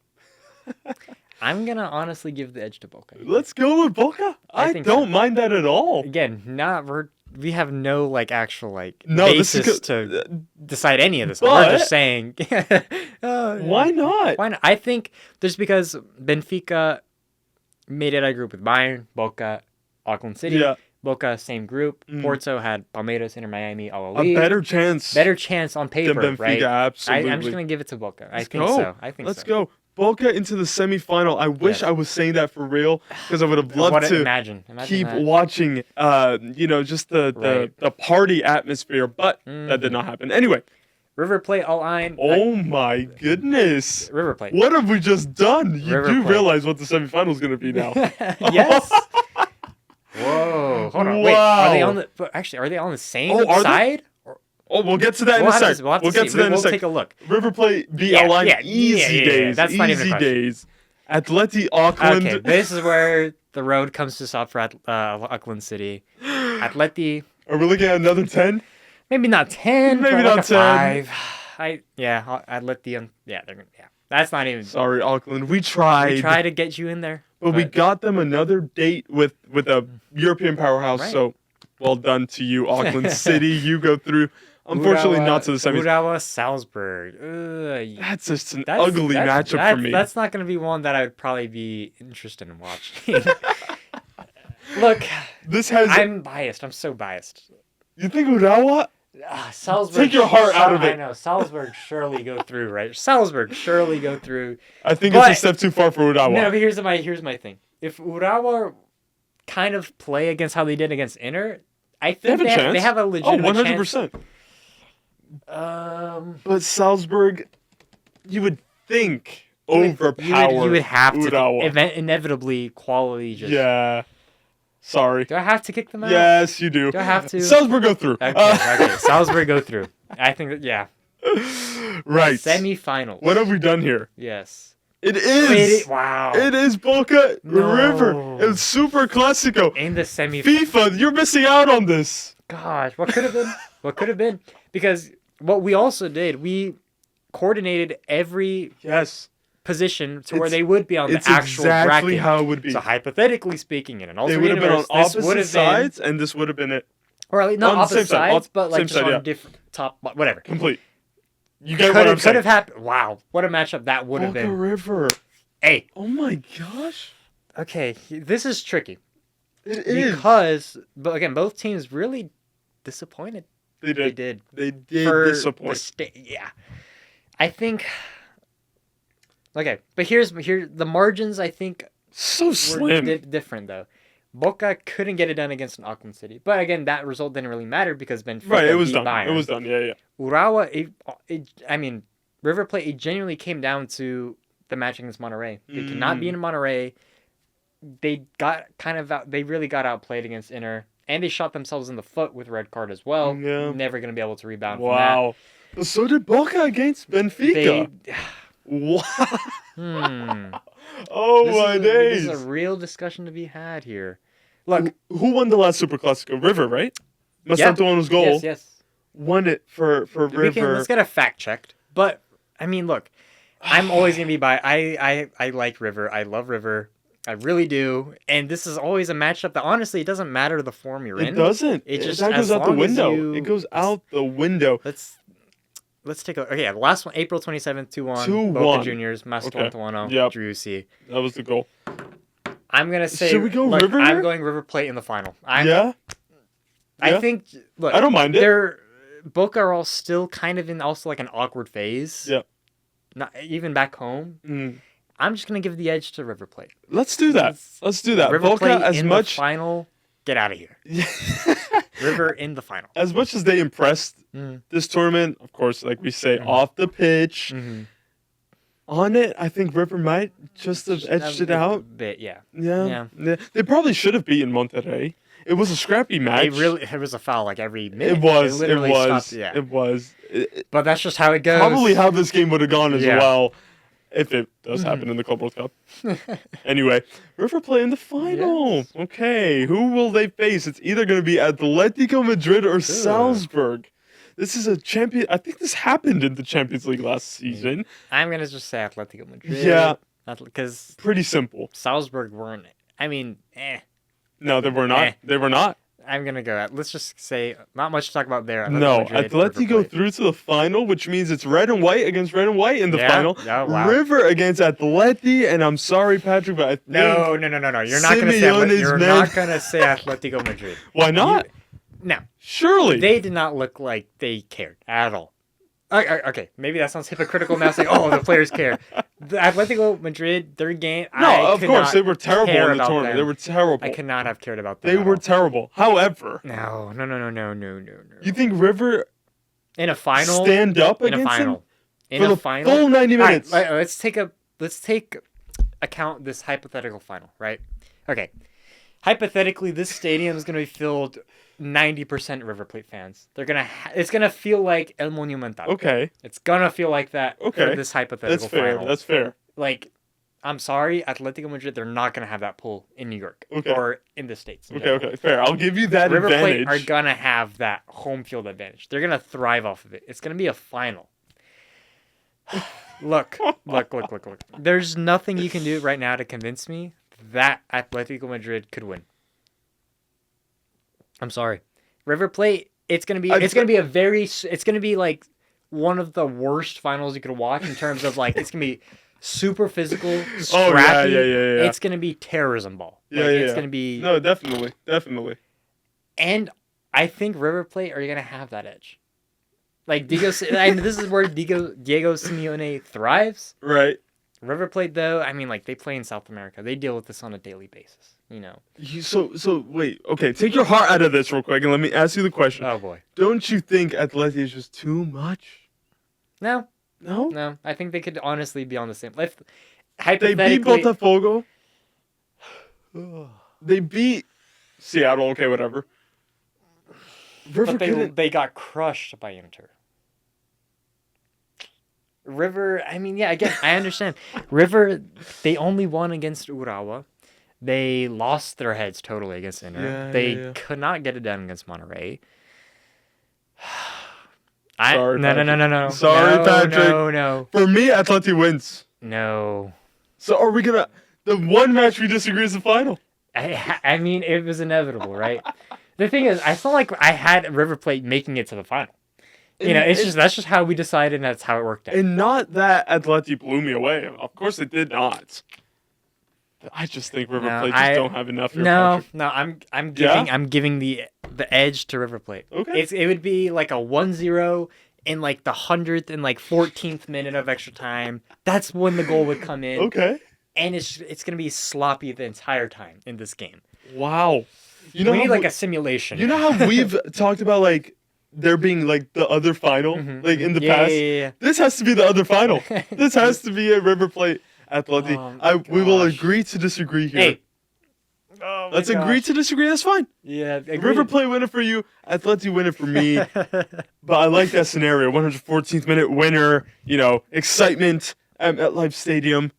I'm going to honestly give the edge to Boca. Let's go with Boca. I don't mind that at all. Again, we have no like actual basis to decide any of this. But, we're just saying. Why not? Why not? I think just because Benfica made it a group with Bayern, Boca, Auckland City. Yeah. Boca, same group. Porto had Palmeiras, Inter Miami, all a better chance on paper, than Benfica, right? absolutely. I'm just gonna give it to Boca. Let's go. Boca into the semifinal. I wish I was saying that for real, because I would have loved to imagine keep that. watching. Just the party atmosphere, but that did not happen. Anyway, River Plate all ein. Oh my goodness! River Plate. What have we just done? You River do Plate. realize what the semifinal is going to be now? Yes. Whoa! Hold on. Wow. Wait. Are they on the same side? We'll get to that in a second. We'll get to that in a second. We'll take a look. River Plate beat Line. Easy days. That's not even a question. Days. Atleti Auckland. Okay, this is where the road comes to stop for Auckland City. Atleti. Are we looking at another 10? Maybe not 10. Maybe not 10. 5. Atleti. That's not even. Sorry, Auckland. We tried. We tried to get you in there. But we got them another date with a European powerhouse. Right. So, well done to you, Auckland City. You go through. Unfortunately, not to the semis. Urawa, Salzburg. That's just an ugly matchup for me. That's not going to be one that I would probably be interested in watching. Look, I'm biased. I'm so biased. You think Urawa? Salzburg. Take your heart out of it. I know. Salzburg surely go through, right? Salzburg surely go through. I think it's a step too far for Urawa. No, but here's my thing. If Urawa kind of play against how they did against Inter, I think they have a legitimate 100%. But Salzburg, you would think overpower you would have Urawa. to inevitably quality just. Yeah. Sorry. Do I have to kick them out? Yes, you do. Do I have to? Salzburg go through. Okay. Salzburg go through. I think that, Right. Semi-finals. What have we done here? Yes. It is. Wow. It is Boca River. It's Super Classico. In the semi-finals. FIFA, you're missing out on this. Gosh, what could have been? Because what we also did, we coordinated every position to where they would be on the actual bracket. It's exactly how it would be. So hypothetically speaking, in an alternate they would have been on universe, opposite sides, and this would have been it. Or at least not opposite sides, but like just on different top, whatever. Complete. You get what I'm saying. Could have happened. Wow, what a matchup that would have been. Boca River. Hey. Oh my gosh. Okay, this is tricky. It is. Because, but again, both teams really disappointed. They did disappoint. Yeah. I think. Okay, but here the margins. I think so slim. Were different though. Boca couldn't get it done against an Auckland City, but again, that result didn't really matter because Benfica it was beat done. Bayern. It was done. Yeah. Urawa, River Plate. It genuinely came down to the match against Monterrey. They could not be in Monterrey. They got they really got outplayed against Inter. And they shot themselves in the foot with red card as well. Yeah. Never going to be able to rebound from that. Wow. So did Boca against Benfica. Wow. Oh, my days. This is a real discussion to be had here. Look. Who won the last Super Classico? River, right? Masantoano's goal. Yes. Won it for River. Let's get a fact checked. But, I mean, look. I'm always going to be I like River. I love River. I really do. And this is always a matchup that, honestly, it doesn't matter the form you're in. It doesn't. It just goes out the window. It goes out the window. Let's take a look. Okay, the last one, April 27th, 2-1. Boca Juniors, Macedonia, CWC. That was the goal. I'm going to say... Should we go River? I'm going River Plate in the final. I think... Look, I don't mind it. Boca are all still kind of in also like an awkward phase. Yeah. Not even back home. I'm just going to give the edge to River Plate. Let's do that. River Boca, Plate as in much... the final, get out of here. River in the final. As much as they impressed this tournament, of course, like we say, off the pitch, on it, I think River might just have edged it out. Yeah. They probably should have beaten Monterrey. It was a scrappy match. It was a foul like every minute. It was. It was. It was. But that's just how it goes. Probably how this game would have gone as well. If it does happen in the Club World Cup. Anyway, River Plate in the final. Yes. Okay, who will they face? It's either going to be Atletico Madrid or Salzburg. This is a champion. I think this happened in the Champions League last season. I'm going to just say Atletico Madrid. Yeah. Because Pretty simple. Salzburg weren't. I mean, No, they were not. They were not. I'm going to go. Let's just say, not much to talk about there. No, Madrid, Atletico through to the final, which means it's red and white against red and white in the final. Oh, wow. River against Atleti, and I'm sorry, Patrick, but I think No. You're not going to say Atletico Madrid. Why not? No. Surely. They did not look like they cared at all. Okay, maybe that sounds hypocritical now saying, oh, the players care. The Atletico Madrid, their game, No, of course, they were terrible in the tournament. them. They were terrible. I could not have cared about them. They at were all. terrible. However, No. you think River In a final? stand up In a against final. them In for a the final? full 90 All right, minutes? let's take account this hypothetical final, right? Okay. Hypothetically, this stadium is going to be filled 90% River Plate fans. It's gonna feel like El Monumental. Okay. It's gonna feel like that for this hypothetical That's fair. final. That's fair. Like, I'm sorry, Atletico Madrid, they're not gonna have that pull in New York or in the States. Okay. Fair. I'll give you that River advantage. Plate are gonna have that home field advantage. They're gonna thrive off of it. It's gonna be a final. Look. There's nothing you can do right now to convince me that Atletico Madrid could win. I'm sorry. River Plate, it's gonna be like one of the worst finals you could watch in terms of like it's gonna be super physical, scrappy. Yeah. It's gonna be terrorism ball. It's gonna be No, definitely. And I think River Plate are gonna have that edge. Like this is where Diego Simeone thrives. Right. River Plate though, I mean, like they play in South America. They deal with this on a daily basis. You know. So wait. Okay, take your heart out of this real quick, and let me ask you the question. Oh boy. Don't you think Atleti is just too much? No. No. I think they could honestly be on the same. If They beat Botafogo. They beat Seattle. Okay, whatever. But they got crushed by Inter. River, I mean, yeah, again, I understand. River, they only won against Urawa. They lost their heads totally against Inter. They could not get it done against Monterrey. Sorry, No. Sorry, Patrick. No. For me, Atleti wins. No. So are we gonna? The one match we disagree is the final. I mean, it was inevitable, right? The thing is, I felt like I had River Plate making it to the final. You know, that's just how we decided, and that's how it worked out. And not that Atleti blew me away. Of course, it did not. I just think River Plate don't have enough. No, I'm giving the edge to River Plate. Okay. It would be like a 1-0 in like the 100th and like 14th minute of extra time. That's when the goal would come in. Okay. And it's gonna be sloppy the entire time in this game. Wow. We need like a simulation. You know how we've talked about like there being like the other final like in the past? Yeah. This has to be the other final. This has to be a River Plate Atleti. We will agree to disagree here. Hey. Let's agree to disagree. That's fine. Yeah. Agreed. River Plate winner for you. Atleti winner for me. But I like that scenario. 114th minute winner. You know, excitement at MetLife Stadium.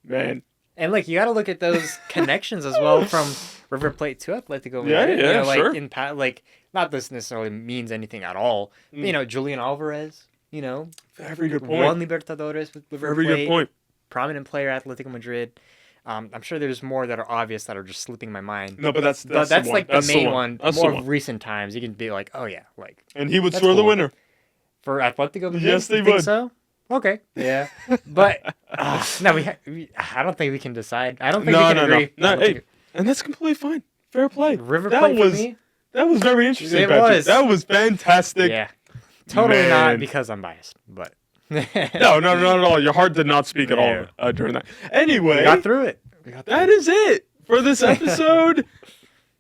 Man. And like you got to look at those connections as well from River Plate to Atletico Madrid. Yeah, you know, like sure. like not this necessarily means anything at all. You know, Julian Alvarez. You know, very good point. Won Libertadores with River Plate. Very good point. Prominent player at Atletico Madrid. I'm sure there's more that are obvious that are just slipping my mind. No, but that's like the main one. That's more the one. of recent times, you can be like, oh yeah, like. And he would score the winner for Atletico Madrid. Yes, they you think would. So okay, yeah, but no, I don't think we can decide. I don't think we can agree. No, hey, and that's completely fine. Fair play. River Plate for me. That was very interesting. It Patrick. was. That was fantastic. Yeah, totally Man. not because I'm biased, but. No, not at all. Your heart did not speak at all during that. Anyway, we got through it. That is it for this episode.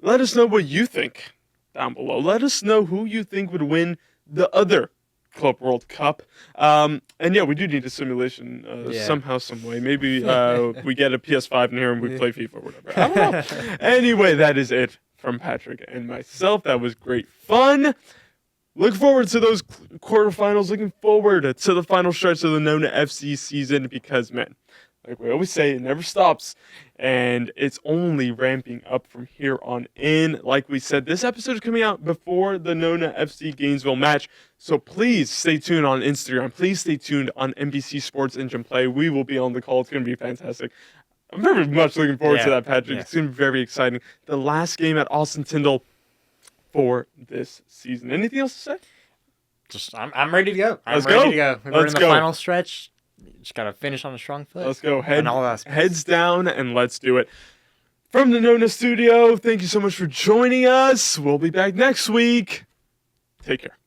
Let us know what you think down below. Let us know who you think would win the other Club World Cup. And yeah, we do need a simulation somehow, some way. Maybe we get a PS5 in here and we play FIFA or whatever. I don't know. Anyway, that is it from Patrick and myself. That was great fun. look forward to those quarterfinals. Looking forward to the final stretch of the NONA FC season because, man, like we always say, it never stops, and it's only ramping up from here on in. Like we said, this episode is coming out before the NONA FC Gainesville match, so please stay tuned on Instagram. Please stay tuned on NBC Sports Engine Play. We will be on the call. It's going to be fantastic. I'm very much looking forward to that, Patrick. It's going to be very exciting. The last game at Austin Tyndall for this season. Anything else to say? I'm ready to go. I'm ready to go. We're in the final stretch. Just got to finish on a strong foot. Let's go. Heads down and let's do it. From the NONA studio, thank you so much for joining us. We'll be back next week. Take care.